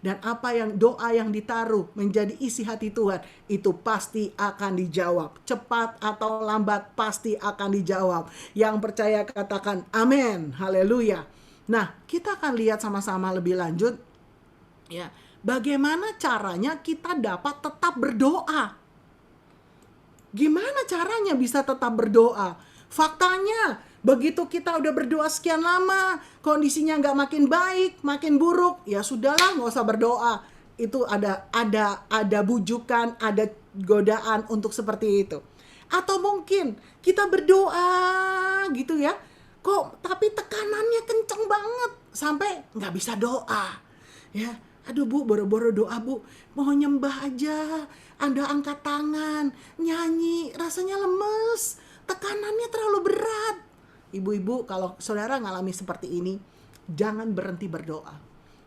dan apa yang doa yang ditaruh menjadi isi hati Tuhan itu pasti akan dijawab. Cepat atau lambat pasti akan dijawab. Yang percaya katakan amin. Haleluya. Nah, kita akan lihat sama-sama lebih lanjut ya. Bagaimana caranya kita dapat tetap berdoa? Gimana caranya bisa tetap berdoa? Faktanya, begitu kita udah berdoa sekian lama, kondisinya nggak makin baik, makin buruk, ya sudahlah nggak usah berdoa. Itu ada bujukan, ada godaan untuk seperti itu. Atau mungkin kita berdoa gitu ya, kok tapi tekanannya kenceng banget sampai nggak bisa doa. Ya, aduh Bu, boro-boro doa Bu, mau nyembah aja, Anda angkat tangan, nyanyi, rasanya lemes, tekanannya terlalu berat. Ibu-ibu, kalau saudara ngalami seperti ini, jangan berhenti berdoa.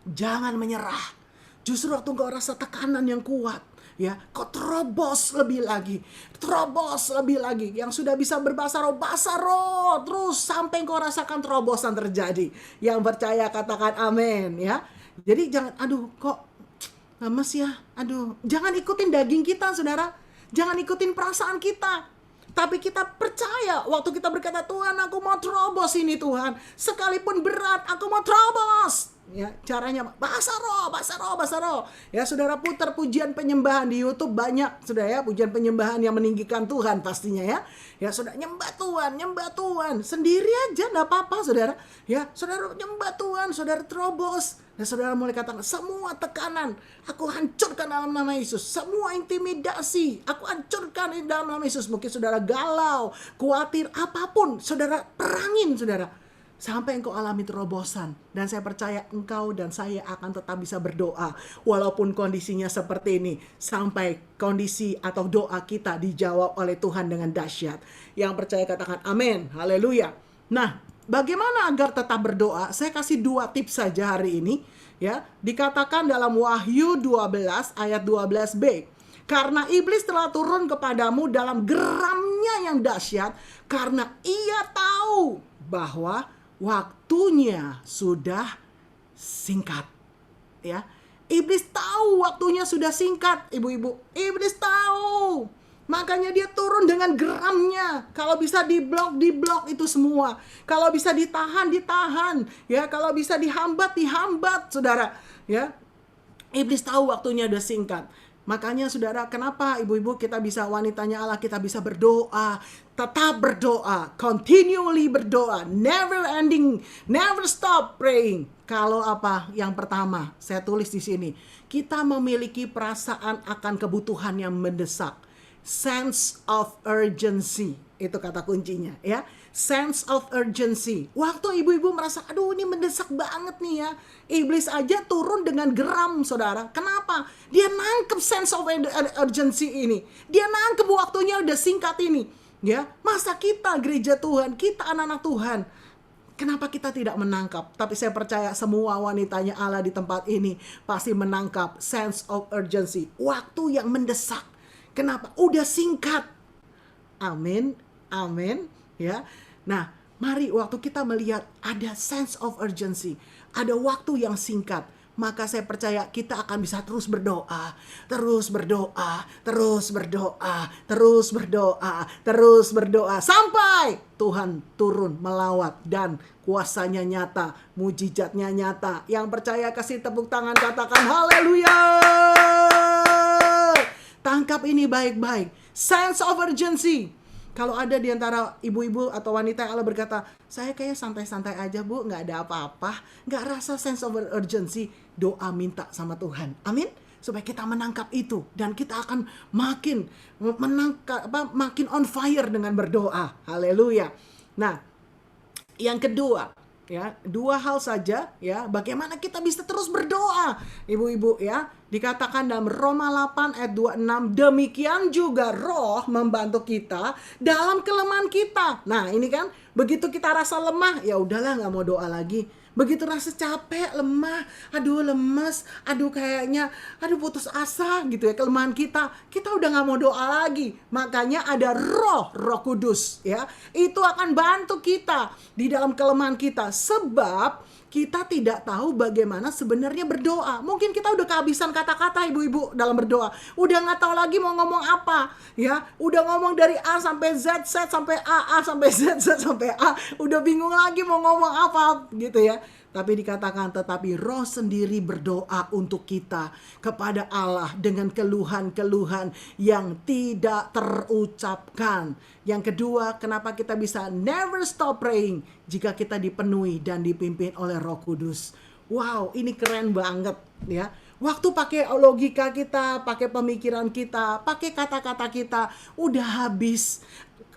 Jangan menyerah. Justru waktu engkau rasa tekanan yang kuat, ya, kau terobos lebih lagi. Yang sudah bisa berbahasa roh, terus sampai engkau rasakan terobosan terjadi. Yang percaya katakan amin, ya. Jadi jangan, aduh kok lemes ya, aduh. Jangan ikutin daging kita, saudara. Jangan ikutin perasaan kita. Tapi kita percaya waktu kita berkata, Tuhan aku mau terobos ini Tuhan. Sekalipun berat aku mau terobos. Ya, caranya bahasa roh. Ya, saudara putar pujian penyembahan di YouTube banyak, saudara ya, pujian penyembahan yang meninggikan Tuhan pastinya ya. Ya, saudara nyembah Tuhan sendiri aja enggak apa-apa, saudara. Ya, saudara nyembah Tuhan, saudara terobos. Dan saudara mulai katakan, semua tekanan aku hancurkan dalam nama Yesus. Semua intimidasi aku hancurkan di dalam nama Yesus. Mungkin saudara galau, khawatir, apapun, saudara perangin, saudara. Sampai engkau alami terobosan. Dan saya percaya engkau dan saya akan tetap bisa berdoa. Walaupun kondisinya seperti ini. Sampai kondisi atau doa kita dijawab oleh Tuhan dengan dahsyat. Yang percaya katakan amin. Haleluya. Nah, bagaimana agar tetap berdoa? Saya kasih 2 tips saja hari ini. Ya, dikatakan dalam Wahyu 12 ayat 12b. Karena iblis telah turun kepadamu dalam geramnya yang dahsyat. Karena ia tahu bahwa waktunya sudah singkat. Ya, iblis tahu waktunya sudah singkat, ibu-ibu. Iblis tahu. Makanya dia turun dengan geramnya. Kalau bisa diblok itu semua. Kalau bisa ditahan. Ya, kalau bisa dihambat, saudara. Ya, iblis tahu waktunya sudah singkat. Makanya saudara, kenapa ibu-ibu kita bisa, wanitanya Allah, kita bisa berdoa, tetap berdoa, continually berdoa, never ending, never stop praying. Kalau apa? Yang pertama, saya tulis di sini, kita memiliki perasaan akan kebutuhan yang mendesak. Sense of urgency, itu kata kuncinya ya. Sense of urgency. Waktu ibu-ibu merasa, aduh ini mendesak banget nih ya. Iblis aja turun dengan geram, saudara. Kenapa? Dia nangkep sense of urgency ini. Dia nangkep waktunya udah singkat ini. Ya, masa kita gereja Tuhan, kita anak-anak Tuhan, kenapa kita tidak menangkap? Tapi saya percaya semua wanitanya Allah di tempat ini pasti menangkap sense of urgency. Waktu yang mendesak. Kenapa? Udah singkat. Amin. Ya. Nah, mari waktu kita melihat ada sense of urgency, ada waktu yang singkat, maka saya percaya kita akan bisa terus berdoa sampai Tuhan turun melawat dan kuasanya nyata, mujizatnya nyata. Yang percaya kasih tepuk tangan, katakan haleluya. Tangkap ini baik-baik. Sense of urgency. Kalau ada di antara ibu-ibu atau wanita yang Allah berkata, saya kayak santai-santai aja Bu, gak ada apa-apa, gak rasa sense of urgency, doa minta sama Tuhan. Amin. Supaya kita menangkap itu. Dan kita akan makin on fire dengan berdoa. Haleluya. Nah, yang kedua, ya, 2 hal saja ya, bagaimana kita bisa terus berdoa, ibu-ibu ya. Dikatakan dalam Roma 8 ayat 26, demikian juga Roh membantu kita dalam kelemahan kita. Nah, ini kan begitu kita rasa lemah, ya udahlah nggak mau doa lagi. Begitu rasa capek, lemah, aduh lemes, aduh kayaknya, aduh putus asa gitu ya, kelemahan kita udah nggak mau doa lagi. Makanya ada Roh Kudus ya, itu akan bantu kita di dalam kelemahan kita. Sebab kita tidak tahu bagaimana sebenarnya berdoa. Mungkin kita udah kehabisan kata-kata ibu-ibu dalam berdoa. Udah gak tahu lagi mau ngomong apa. Ya, udah ngomong dari A sampai Z sampai A sampai Z sampai A. Udah bingung lagi mau ngomong apa gitu ya. Tapi dikatakan tetapi Roh sendiri berdoa untuk kita kepada Allah dengan keluhan-keluhan yang tidak terucapkan. Yang kedua, kenapa kita bisa never stop praying? Jika kita dipenuhi dan dipimpin oleh Roh Kudus. Wow, ini keren banget ya. Waktu pakai logika kita, pakai pemikiran kita, pakai kata-kata kita, udah habis.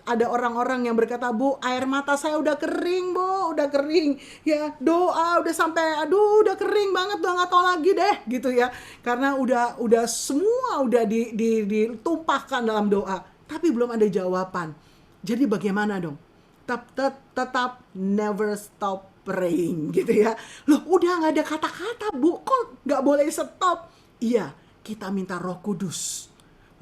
Ada orang-orang yang berkata, Bu, air mata saya udah kering, Bu, udah kering. Ya, doa udah sampai, aduh, udah kering banget, udah nggak tahu lagi deh, gitu ya. Karena udah semua udah ditumpahkan dalam doa, tapi belum ada jawaban. Jadi bagaimana dong? Tetap never stop praying, gitu ya. Loh, udah nggak ada kata-kata, Bu, kok nggak boleh stop? Iya, kita minta Roh Kudus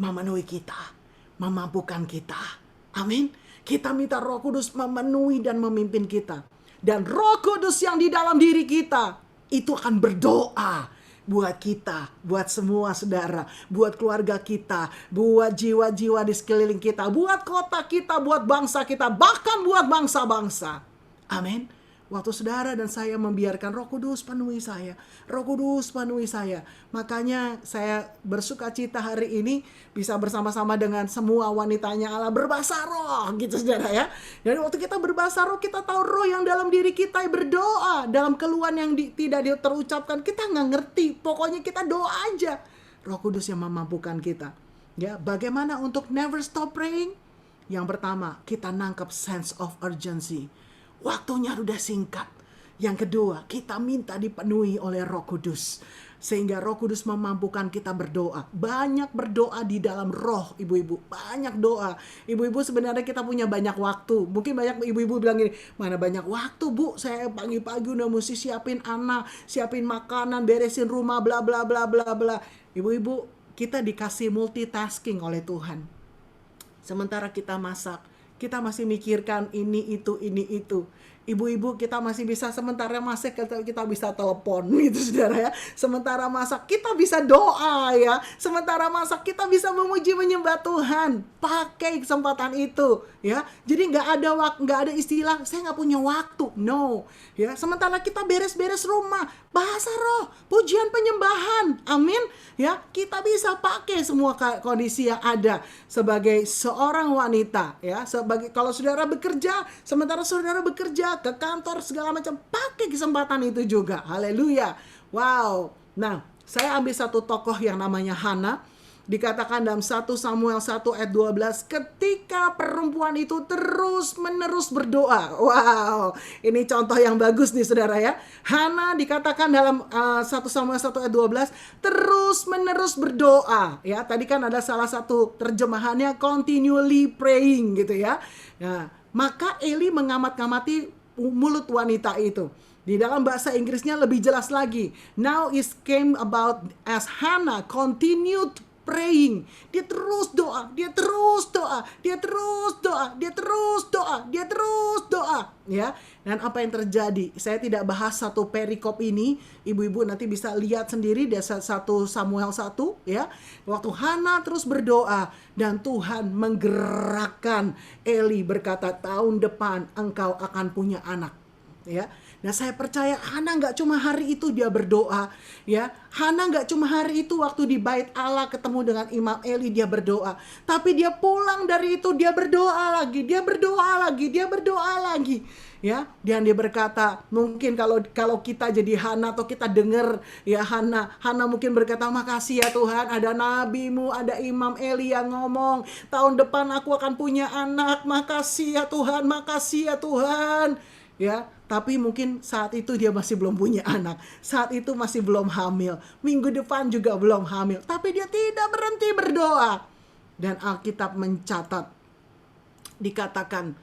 memenuhi kita, memampukan kita. Amin. Kita minta Roh Kudus memenuhi dan memimpin kita. Dan Roh Kudus yang di dalam diri kita itu akan berdoa buat kita, buat semua saudara, buat keluarga kita, buat jiwa-jiwa di sekeliling kita, buat kota kita, buat bangsa kita, bahkan buat bangsa-bangsa. Amin. Waktu saudara dan saya membiarkan Roh Kudus penuhi saya, Roh Kudus penuhi saya. Makanya saya bersuka cita hari ini bisa bersama-sama dengan semua wanitanya Allah berbahasa roh, gitu saudara ya. Dan waktu kita berbahasa roh, kita tahu roh yang dalam diri kita berdoa dalam keluhan yang tidak terucapkan. Kita nggak ngerti, pokoknya kita doa aja. Roh Kudus yang memampukan kita. Ya, bagaimana untuk never stop praying? Yang pertama, kita nangkep sense of urgency. Waktunya udah singkat. Yang kedua, kita minta dipenuhi oleh Roh Kudus. Sehingga Roh Kudus memampukan kita berdoa. Banyak berdoa di dalam roh, ibu-ibu. Banyak doa. Ibu-ibu, sebenarnya kita punya banyak waktu. Mungkin banyak ibu-ibu bilang gini, mana banyak waktu, Bu? Saya pagi-pagi udah mesti siapin anak, siapin makanan, beresin rumah, bla bla bla bla bla. Ibu-ibu, kita dikasih multitasking oleh Tuhan. Sementara kita masak, kita masih mikirkan ini itu. Ibu-ibu, kita masih bisa, sementara masak kita bisa telepon, gitu saudara ya. Sementara masak kita bisa doa ya. Sementara masak kita bisa memuji menyembah Tuhan. Pakai kesempatan itu ya. Jadi nggak ada istilah saya nggak punya waktu. No ya. Sementara kita beres-beres rumah, bahasa roh, pujian penyembahan. Amin ya. Kita bisa pakai semua kondisi yang ada sebagai seorang wanita ya. Kalau saudara bekerja, sementara saudara bekerja ke kantor segala macam, pakai kesempatan itu juga. Haleluya. Wow. Nah, saya ambil satu tokoh yang namanya Hana. Dikatakan dalam 1 Samuel 1 ayat 12, ketika perempuan itu terus-menerus berdoa. Wow, ini contoh yang bagus nih saudara ya. Hana dikatakan dalam 1 Samuel 1 ayat 12, terus-menerus berdoa. Ya, tadi kan ada salah satu terjemahannya continually praying gitu ya. Nah, maka Eli mengamat-ngamati mulut wanita itu. Di dalam bahasa Inggrisnya lebih jelas lagi. Now it came about as Hannah continued praying. Dia terus doa, dia terus doa, dia terus doa, dia terus doa, dia terus doa. Ya, dan apa yang terjadi? Saya tidak bahas satu perikop ini. Ibu-ibu nanti bisa lihat sendiri di 1 Samuel 1 ya. Waktu Hana terus berdoa dan Tuhan menggerakkan Eli berkata, tahun depan engkau akan punya anak. Ya. Nah, saya percaya Hana nggak cuma hari itu dia berdoa, ya. Hana nggak cuma hari itu waktu di bait Allah ketemu dengan Imam Eli dia berdoa, tapi dia pulang dari itu dia berdoa lagi, dia berdoa lagi, dia berdoa lagi, ya. Dan dia berkata, mungkin kalau kita jadi Hana atau kita dengar ya Hana mungkin berkata, makasih ya Tuhan, ada nabimu, ada Imam Eli yang ngomong, tahun depan aku akan punya anak, makasih ya Tuhan, makasih ya Tuhan. Ya, tapi mungkin saat itu dia masih belum punya anak. Saat itu masih belum hamil. Minggu depan juga belum hamil. Tapi dia tidak berhenti berdoa. Dan Alkitab mencatat. Dikatakan.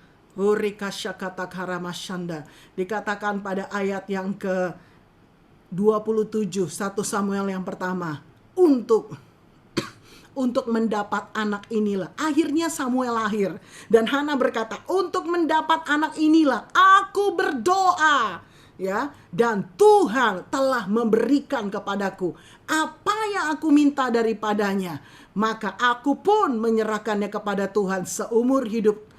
Dikatakan pada ayat yang ke 27. 1 Samuel yang pertama. Untuk mendapat anak inilah. Akhirnya Samuel lahir. Dan Hana berkata, untuk mendapat anak inilah aku berdoa. Ya, dan Tuhan telah memberikan kepadaku apa yang aku minta daripadanya. Maka aku pun menyerahkannya kepada Tuhan seumur hidup.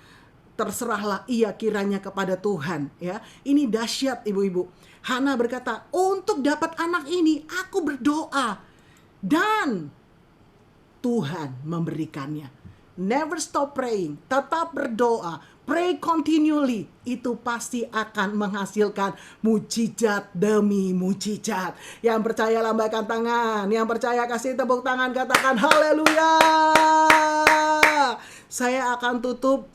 Terserahlah ia kiranya kepada Tuhan. Ya, ini dahsyat ibu-ibu. Hana berkata, untuk dapat anak ini aku berdoa. Dan Tuhan memberikannya. never stop praying, tetap berdoa, pray continually, itu pasti akan menghasilkan mujizat demi mujizat. Yang percaya lambaikan tangan, yang percaya kasih tepuk tangan, katakan haleluya. Saya akan tutup.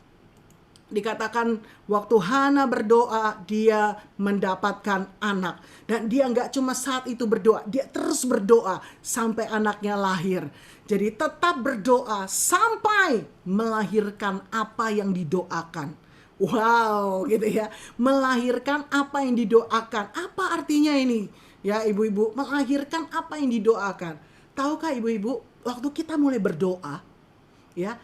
Dikatakan waktu Hana berdoa, dia mendapatkan anak. Dan dia nggak cuma saat itu berdoa, dia terus berdoa sampai anaknya lahir. Jadi tetap berdoa sampai melahirkan apa yang didoakan. Wow, gitu ya. Melahirkan apa yang didoakan. Apa artinya ini? Ya ibu-ibu, melahirkan apa yang didoakan. Tahukah ibu-ibu, waktu kita mulai berdoa, ya,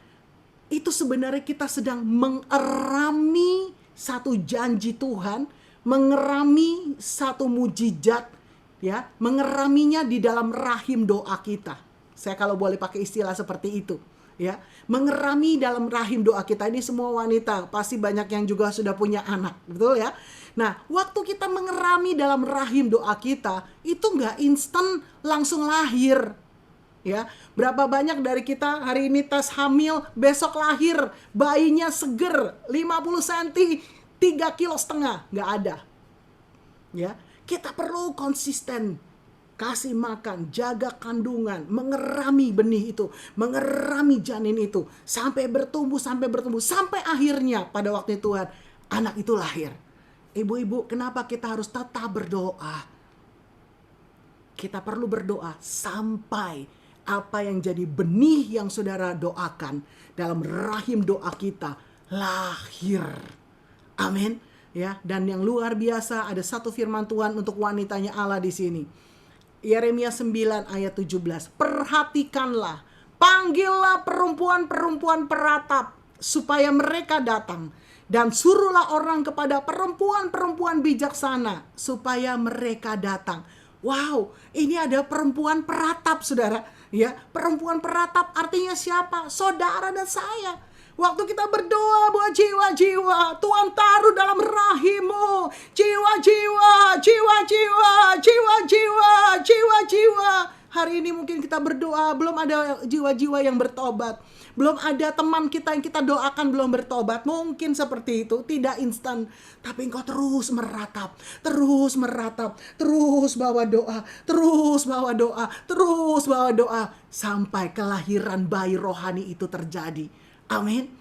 itu sebenarnya kita sedang mengerami satu janji Tuhan, mengerami satu mujizat, ya, mengeraminya di dalam rahim doa kita. Saya kalau boleh pakai istilah seperti itu, ya, mengerami dalam rahim doa kita. Ini semua wanita, pasti banyak yang juga sudah punya anak, betul ya? Nah, waktu kita mengerami dalam rahim doa kita, itu nggak instan langsung lahir. Ya, berapa banyak dari kita hari ini tes hamil, besok lahir, bayinya seger, 50 cm, 3,5 kilo, nggak ada. Ya, kita perlu konsisten, kasih makan, jaga kandungan, mengerami benih itu, mengerami janin itu, sampai bertumbuh, sampai akhirnya pada waktu Tuhan, anak itu lahir. Ibu-ibu, kenapa kita harus tetap berdoa? Kita perlu berdoa sampai apa yang jadi benih yang saudara doakan dalam rahim doa kita lahir. Amin. Ya, dan yang luar biasa ada satu firman Tuhan untuk wanitanya Allah di sini. Yeremia 9 ayat 17. Perhatikanlah, panggillah perempuan-perempuan peratap supaya mereka datang, dan suruhlah orang kepada perempuan-perempuan bijaksana supaya mereka datang. Wow, ini ada perempuan peratap, saudara. Ya, perempuan peratap artinya siapa? Saudara dan saya. Waktu kita berdoa buat jiwa-jiwa, Tuhan taruh dalam rahimmu jiwa-jiwa, jiwa-jiwa, jiwa-jiwa, jiwa-jiwa. Hari ini mungkin kita berdoa, belum ada jiwa-jiwa yang bertobat. Belum ada teman kita yang kita doakan belum bertobat. Mungkin seperti itu, tidak instan. Tapi engkau terus meratap, terus meratap, terus bawa doa, terus bawa doa, terus bawa doa. Sampai kelahiran bayi rohani itu terjadi. Amin.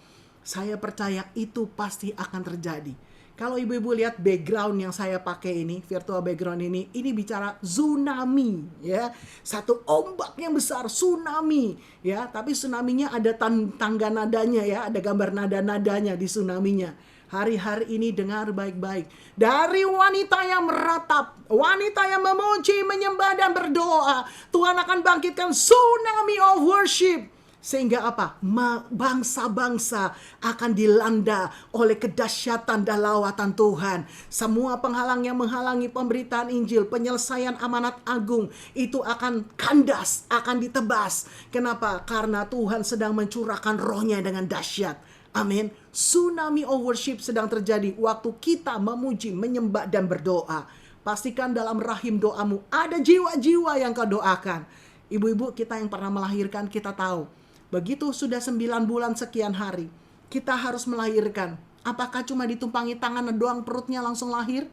Saya percaya itu pasti akan terjadi. Kalau ibu-ibu lihat background yang saya pakai ini, virtual background ini bicara tsunami, ya. Satu ombak yang besar, tsunami, ya. Tapi tsunaminya ada tangga nadanya, ya. Ada gambar nada-nadanya di tsunaminya. Hari-hari ini dengar baik-baik. Dari wanita yang meratap, wanita yang memuji, menyembah dan berdoa, Tuhan akan bangkitkan tsunami of worship. Sehingga apa? Bangsa-bangsa akan dilanda oleh kedahsyatan dan lawatan Tuhan. Semua penghalang yang menghalangi pemberitaan Injil, penyelesaian amanat agung, itu akan kandas, akan ditebas. Kenapa? Karena Tuhan sedang mencurahkan rohnya dengan dahsyat. Amin. Tsunami of worship sedang terjadi waktu kita memuji, menyembah dan berdoa. Pastikan dalam rahim doamu ada jiwa-jiwa yang kau doakan. Ibu-ibu kita yang pernah melahirkan, kita tahu. Begitu sudah 9 bulan sekian hari, kita harus melahirkan. Apakah cuma ditumpangi tangan doang perutnya langsung lahir?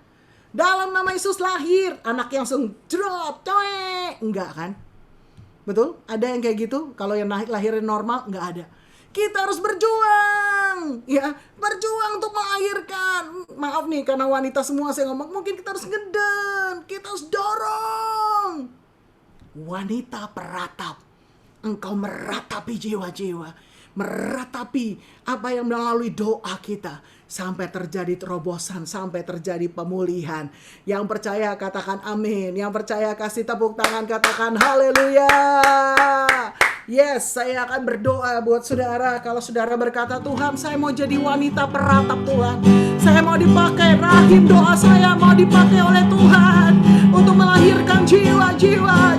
Dalam nama Yesus lahir, anak yang langsung drop, coek. Enggak kan? Betul? Ada yang kayak gitu? Kalau yang lahirin normal, enggak ada. Kita harus berjuang, ya, berjuang untuk melahirkan. Maaf nih, karena wanita semua saya ngomong, mungkin kita harus ngeden, kita harus dorong. Wanita peratap. Engkau meratapi jiwa-jiwa, meratapi apa yang melalui doa kita, sampai terjadi terobosan, sampai terjadi pemulihan. Yang percaya katakan amin, yang percaya kasih tepuk tangan, katakan haleluya. Yes, saya akan berdoa buat saudara. Kalau saudara berkata, Tuhan saya mau jadi wanita peratap Tuhan, saya mau dipakai, rahim doa saya mau dipakai oleh Tuhan. untuk melahirkan jiwa-jiwa.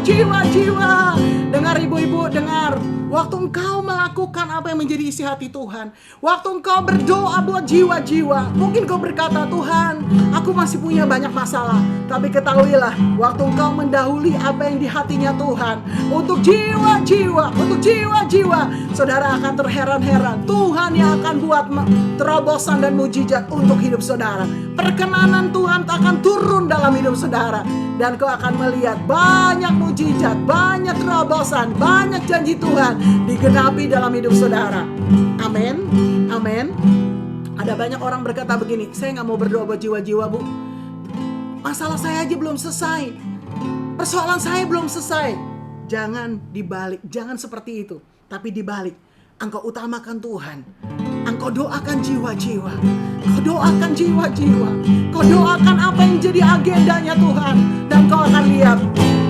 Dengar ibu-ibu, dengar. Waktu engkau melakukan apa yang menjadi isi hati Tuhan, waktu engkau berdoa buat jiwa-jiwa, mungkin kau berkata, Tuhan, aku masih punya banyak masalah. Tapi ketahuilah, waktu engkau mendahului apa yang di hatinya Tuhan untuk jiwa-jiwa, saudara akan terheran-heran. Tuhan yang akan buat terobosan dan mujizat untuk hidup saudara. Perkenanan Tuhan akan turun dalam hidup saudara, dan kau akan melihat banyak mujizat, banyak terobosan, banyak janji Tuhan digenapi dalam hidup saudara. Amin. Amin. Ada banyak orang berkata begini, saya gak mau berdoa buat jiwa-jiwa, Bu. Masalah saya aja belum selesai, persoalan saya belum selesai. Jangan dibalik, jangan seperti itu. Tapi dibalik, engkau utamakan Tuhan. Engkau doakan jiwa-jiwa. Kau doakan jiwa-jiwa. Kau doakan apa yang jadi agendanya Tuhan. Dan kau akan lihat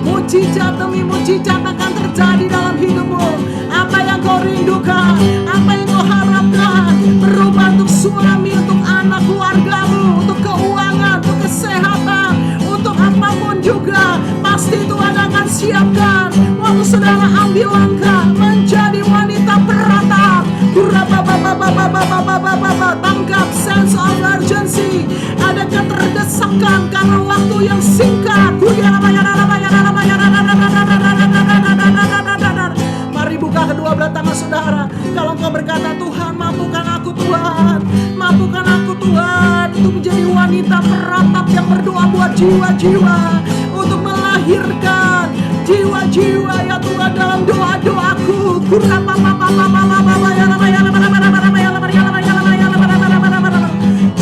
mujizat demi mujizat akan terjadi dalam hidupmu. Apa yang kau rindukan, apa yang kau harapkan, berubah untuk suami, untuk anak, keluargamu, untuk keuangan, untuk kesehatan, untuk apapun juga, pasti Tuhan akan siapkan. Waktu saudara ambil langkah menjadi wanita beratap, tangkap sense of urgency. Ada keterdesakan karena waktu yang singkat. Mari buka kedua belah tangan saudara. Kalau engkau berkata, Tuhan, mampukan aku Tuhan, mampukan aku Tuhan untuk menjadi wanita beratap yang berdoa buat jiwa-jiwa, untuk melahirkan jiwa-jiwa ya Tuhan dalam doa-doaku.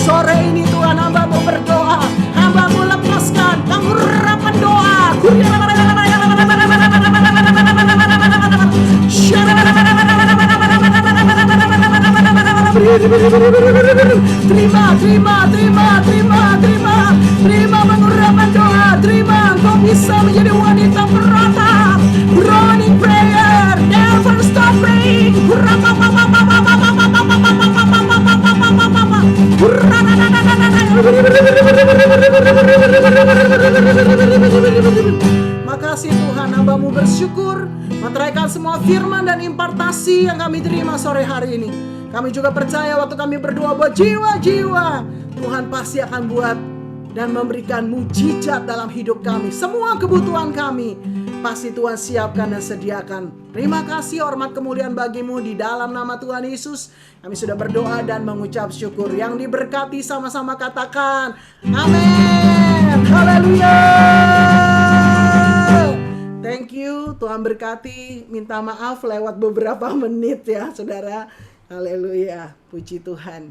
Sore ini Tuhan, hamba-Mu berdoa, hamba-Mu lepaskan urapan doa. Terima pengurapan doa. Terima engkau bisa menjadi wanita beratap. Running prayer, never stop praying. Makasih Tuhan, hamba-Mu bersyukur meteraikan semua firman dan impartasi yang kami terima sore hari ini. Kami juga percaya waktu kami berdoa buat jiwa-jiwa, Tuhan pasti akan buat dan memberikan mujizat dalam hidup kami. Semua kebutuhan kami pasti Tuhan siapkan dan sediakan. Terima kasih, hormat kemuliaan bagimu di dalam nama Tuhan Yesus. Kami sudah berdoa dan mengucap syukur. Yang diberkati sama-sama katakan amin. Haleluya. Thank you, Tuhan berkati. Minta maaf lewat beberapa menit ya saudara. Haleluya, puji Tuhan.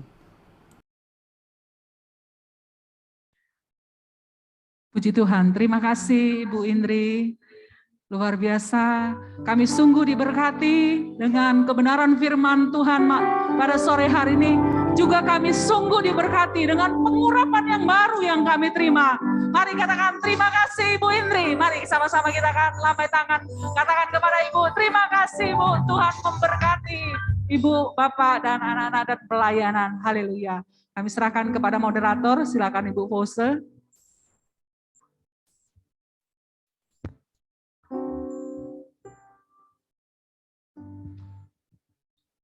Puji Tuhan, terima kasih Ibu Indri. Luar biasa, kami sungguh diberkati dengan kebenaran firman Tuhan pada sore hari ini. Juga kami sungguh diberkati dengan pengurapan yang baru yang kami terima. Mari katakan terima kasih Ibu Indri. Mari sama-sama kita akan lambaikan tangan. Katakan kepada Ibu, terima kasih Bu, Tuhan memberkati Ibu, Bapak, dan anak-anak dan pelayanan. Haleluya. Kami serahkan kepada moderator, silakan Ibu Fose.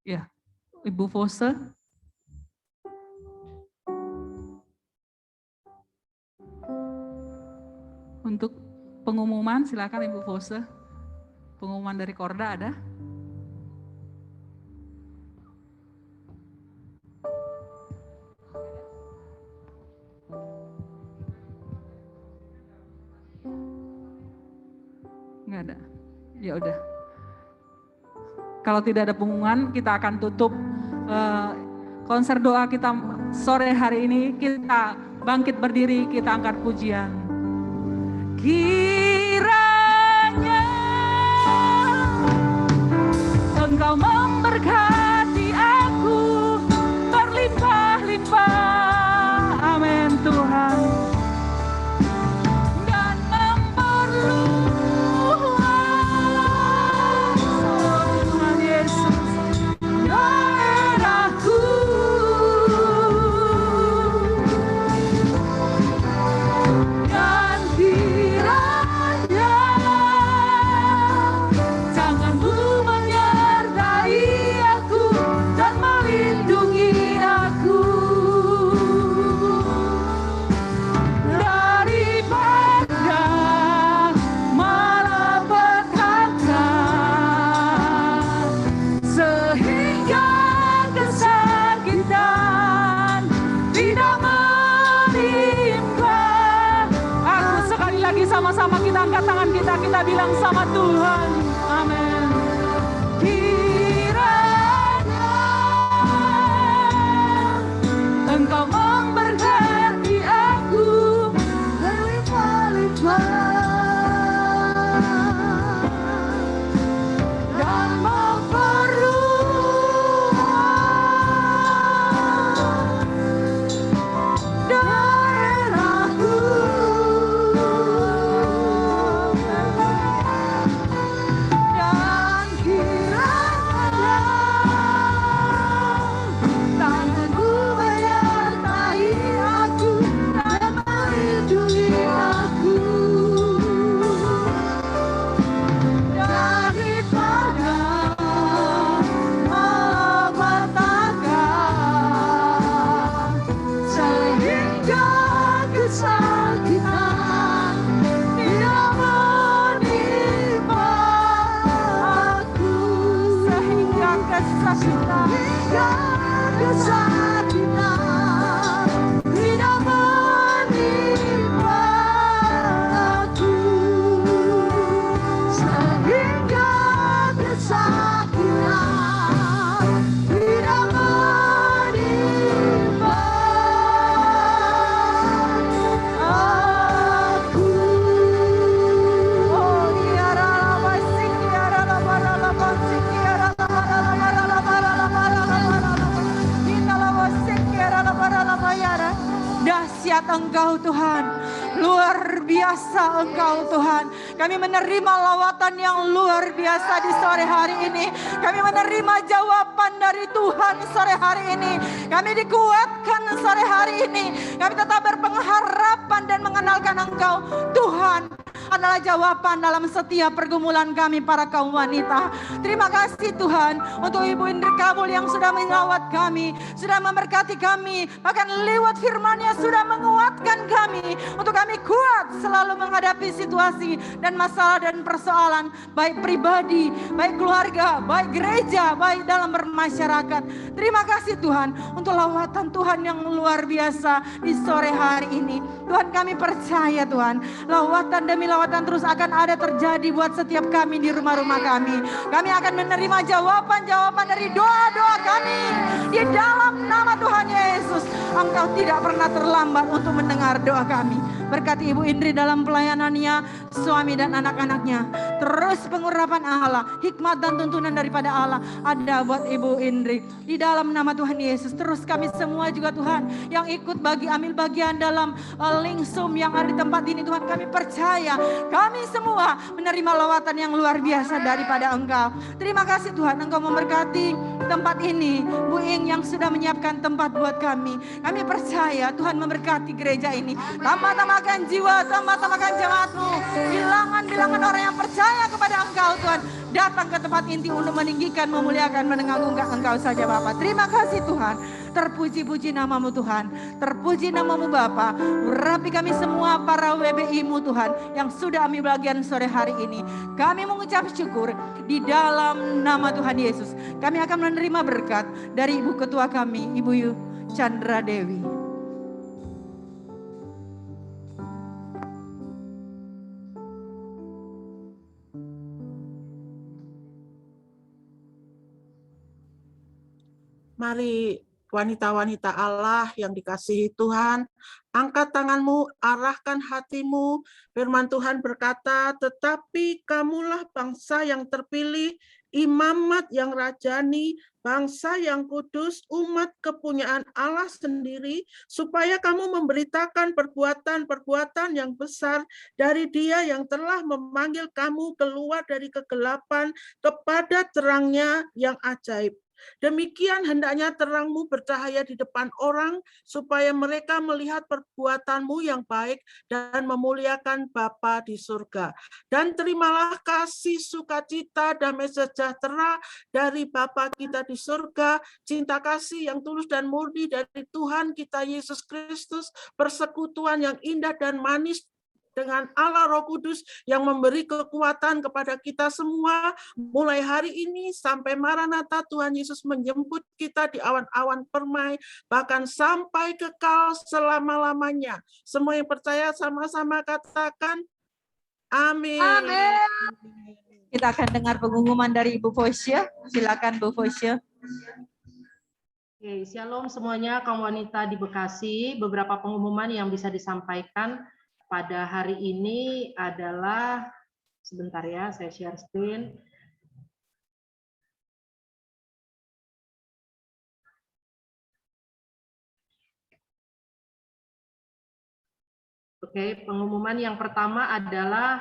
Ya, Ibu Fose. Untuk pengumuman, silakan Ibu Fose. Pengumuman dari Korda ada? Enggak ada. Ya udah. Kalau tidak ada pengumuman, kita akan tutup konser doa kita sore hari ini. Kita bangkit berdiri, kita angkat pujian. Kiranya Engkau memberkati aku berlimpah-limpah, amin Tuhan. Dan memperluas Tuhan Yesus daerahku. Dan kiranya Kita angkat tangan kita bilang sama Tuhan. Amin. Kiranya Engkau memberkati aku berlimpah-limpah dan memperluas daerahku, dan kiranya tanganmu menyertai aku dan melindungi aku daripada malapetaka, sehingga kesakitan tidak menimpa aku, sehingga kesakitan tidak menimpa aku, sehingga kesakitan tidak menimpa aku. Oh, dahsyat Engkau Tuhan, luar biasa Engkau Tuhan. Kami menerima lawatan yang luar biasa di sore hari ini. Kami menerima jawaban dari Tuhan sore hari ini. Kami dikuatkan sore hari ini. Kami tetap berpengharapan dan mengenalkan Engkau Tuhan adalah jawaban dalam setiap pergumulan kami para kaum wanita. Terima kasih Tuhan untuk Ibu Indri Kabul yang sudah melawat kami, sudah memberkati kami, bahkan lewat firman-Nya sudah menguatkan kami untuk kami kuat selalu menghadapi situasi dan masalah dan persoalan, baik pribadi, baik keluarga, baik gereja, baik dalam bermasyarakat. Terima kasih Tuhan untuk lawatan Tuhan yang luar biasa di sore hari ini. Tuhan, kami percaya Tuhan, lawatan demi lawatan terus akan ada terjadi buat setiap kami di rumah-rumah kami. Kami akan menerima jawaban-jawaban dari doa-doa kami di dalam nama Tuhan Yesus. Engkau tidak pernah terlambat untuk mendengar doa kami. Berkati Ibu Indri dalam pelayanannya, suami dan anak-anaknya. Terus pengurapan Allah, hikmat dan tuntunan daripada Allah ada buat Ibu Indri. Di dalam nama Tuhan Yesus, terus kami semua juga Tuhan yang ikut ambil bagian dalam link Zoom yang ada di tempat ini Tuhan, kami percaya kami semua menerima lawatan yang luar biasa daripada Engkau. Terima kasih Tuhan, Engkau memberkati tempat ini. Bu Ing yang sudah menyiapkan tempat buat kami. Kami percaya Tuhan memberkati gereja ini. Tambah-tambahkan jiwa, tambah-tambahkan jemaat-Mu. Bilangan-bilangan orang yang percaya kepada Engkau Tuhan, datang ke tempat inti untuk meninggikan, memuliakan, mengagungkan Engkau saja Bapa. Terima kasih Tuhan. Terpuji-puji namamu Tuhan, terpuji namamu Bapa. Urapi kami semua para WBI-Mu Tuhan yang sudah ambil bagian sore hari ini. Kami mengucap syukur di dalam nama Tuhan Yesus. Kami akan menerima berkat dari Ibu Ketua kami, Ibu Chandra Dewi. Mari wanita-wanita Allah yang dikasihi Tuhan, angkat tanganmu, arahkan hatimu. Firman Tuhan berkata, tetapi kamulah bangsa yang terpilih, imamat yang rajani, bangsa yang kudus, umat kepunyaan Allah sendiri, supaya kamu memberitakan perbuatan-perbuatan yang besar dari Dia yang telah memanggil kamu keluar dari kegelapan kepada terangnya yang ajaib. Demikian hendaknya terangmu bercahaya di depan orang, supaya mereka melihat perbuatanmu yang baik dan memuliakan Bapa di surga. Dan terimalah kasih, sukacita, damai sejahtera dari Bapa kita di surga, cinta kasih yang tulus dan murni dari Tuhan kita Yesus Kristus, persekutuan yang indah dan manis dengan Allah Roh Kudus yang memberi kekuatan kepada kita semua mulai hari ini sampai Maranatha Tuhan Yesus menjemput kita di awan-awan permai, bahkan sampai kekal selama-lamanya. Semua yang percaya sama-sama katakan Amin. Kita akan dengar pengumuman dari Ibu Fosya. Silakan Bu Fosya. Oke, shalom semuanya kaum wanita di Bekasi. Beberapa pengumuman yang bisa disampaikan pada hari ini adalah, sebentar ya, saya share screen. Oke, pengumuman yang pertama adalah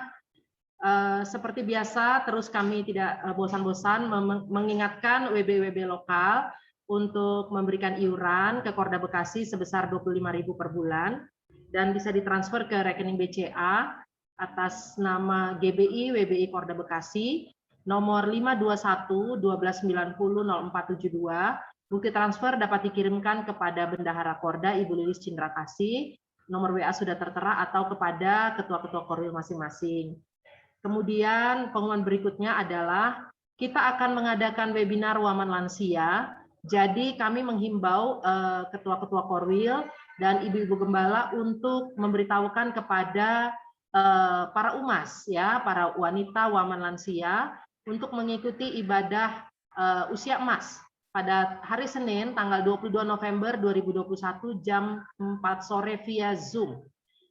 seperti biasa, terus kami tidak bosan-bosan mengingatkan WB-WB lokal untuk memberikan iuran ke Korda Bekasi sebesar 25.000 per bulan dan bisa ditransfer ke rekening BCA atas nama GBI WBI Korda Bekasi nomor 521 1290 0472. Bukti transfer dapat dikirimkan kepada Bendahara Korda Ibu Lilis Cindra Kasih. Nomor WA sudah tertera atau kepada ketua-ketua korwil masing-masing. Kemudian pengumuman berikutnya adalah kita akan mengadakan webinar Waman Lansia. Jadi kami menghimbau ketua-ketua korwil dan ibu-ibu gembala untuk memberitahukan kepada para umas, ya, para wanita Waman Lansia untuk mengikuti ibadah usia emas pada hari Senin tanggal 22 November 2021 jam 4 sore via Zoom.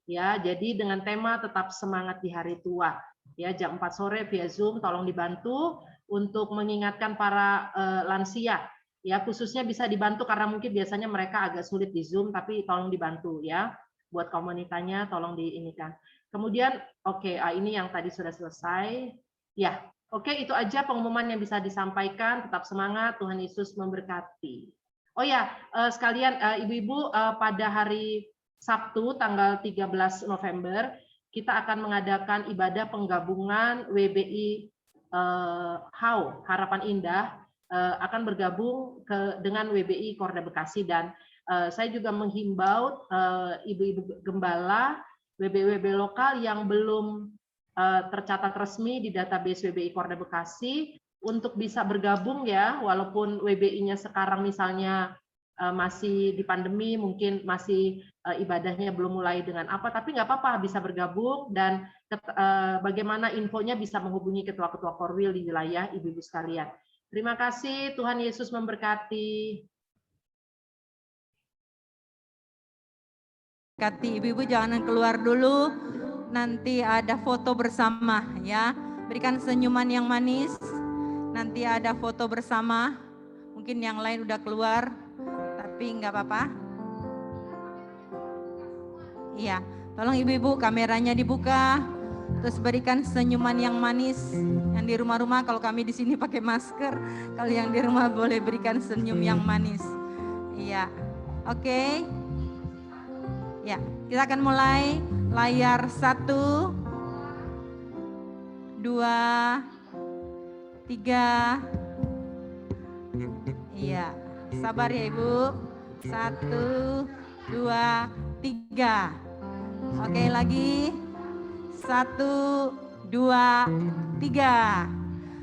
Ya, jadi dengan tema tetap semangat di hari tua. Ya, jam 4 sore via Zoom, tolong dibantu untuk mengingatkan para lansia. Ya, khususnya bisa dibantu karena mungkin biasanya mereka agak sulit di Zoom, tapi tolong dibantu ya. Buat komunitasnya tolong diinikan. Kemudian, oke, ini yang tadi sudah selesai. Ya, oke, itu aja pengumuman yang bisa disampaikan. Tetap semangat, Tuhan Yesus memberkati. Oh ya, sekalian ibu-ibu, pada hari Sabtu tanggal 13 November, kita akan mengadakan ibadah penggabungan WBI HAU, Harapan Indah, akan bergabung dengan WBI Korda Bekasi. Dan saya juga menghimbau ibu-ibu gembala, WB-WB lokal yang belum tercatat resmi di database WBI Korda Bekasi untuk bisa bergabung ya, walaupun WBI-nya sekarang misalnya masih di pandemi, mungkin masih ibadahnya belum mulai dengan apa, tapi nggak apa-apa, bisa bergabung. Dan bagaimana infonya bisa menghubungi ketua-ketua korwil di wilayah ibu-ibu sekalian. Terima kasih, Tuhan Yesus memberkati. Ibu-ibu jangan keluar dulu, nanti ada foto bersama ya. Berikan senyuman yang manis, nanti ada foto bersama. Mungkin yang lain udah keluar, tapi nggak apa-apa. Iya, tolong ibu-ibu kameranya dibuka, terus berikan senyuman yang manis. Yang di rumah-rumah, kalau kami di sini pakai masker, kalau yang di rumah boleh berikan senyum yang manis. Iya, oke. Ya, kita akan mulai. Layar 1, 2, 3. Iya, sabar ya Ibu. 1, 2, 3. Oke, lagi. 1, 2, 3.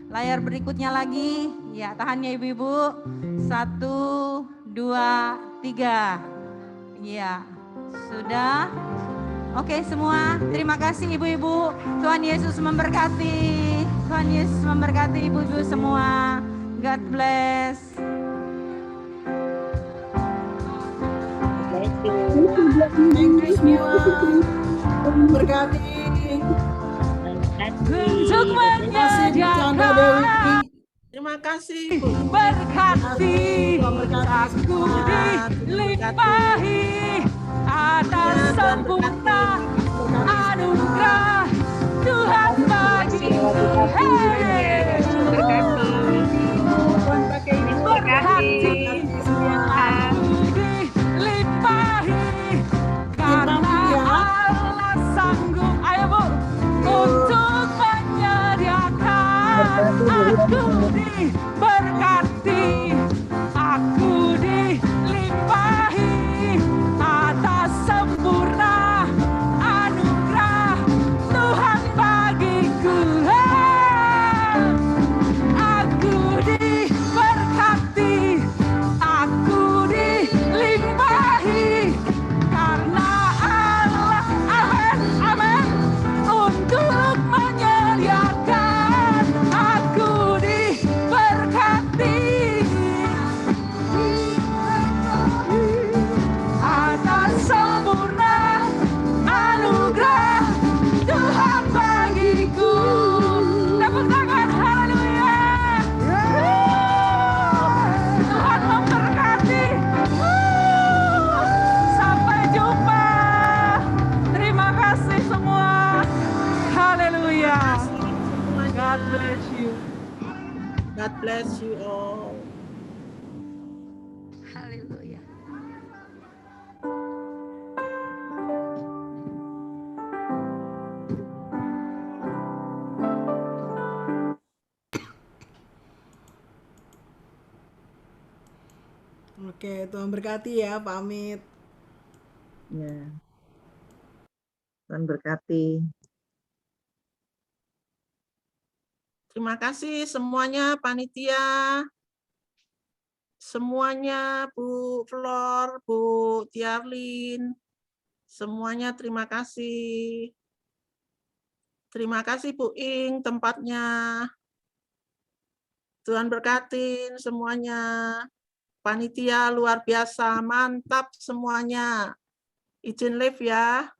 Layar berikutnya lagi. Ya, tahan ya Ibu-ibu. 1, 2, 3. Iya, sudah. Oke semua, terima kasih ibu-ibu. Tuhan Yesus memberkati. Tuhan Yesus memberkati ibu-ibu semua. God bless. Thank you semua. Berkati. Untuk menyediakan Terima kasih. berkati, aku dilimpahi atas sempurna anugerah Tuhan bagiku. Berkati, aku dilimpahi karena Allah sanggup, ayo Bu, untuk menyediakan. Aku diberkati, aku dilimpahi atas sempurna anugerah Tuhan bagiku. bless you all. Haleluya. Oke, Tuhan berkati ya, pamit. Ya, Tuhan berkati. Terima kasih semuanya panitia, semuanya Bu Flor, Bu Tiarlin, semuanya terima kasih. Terima kasih Bu Ing tempatnya. Tuhan berkatin semuanya. Panitia luar biasa, mantap semuanya. Izin live ya.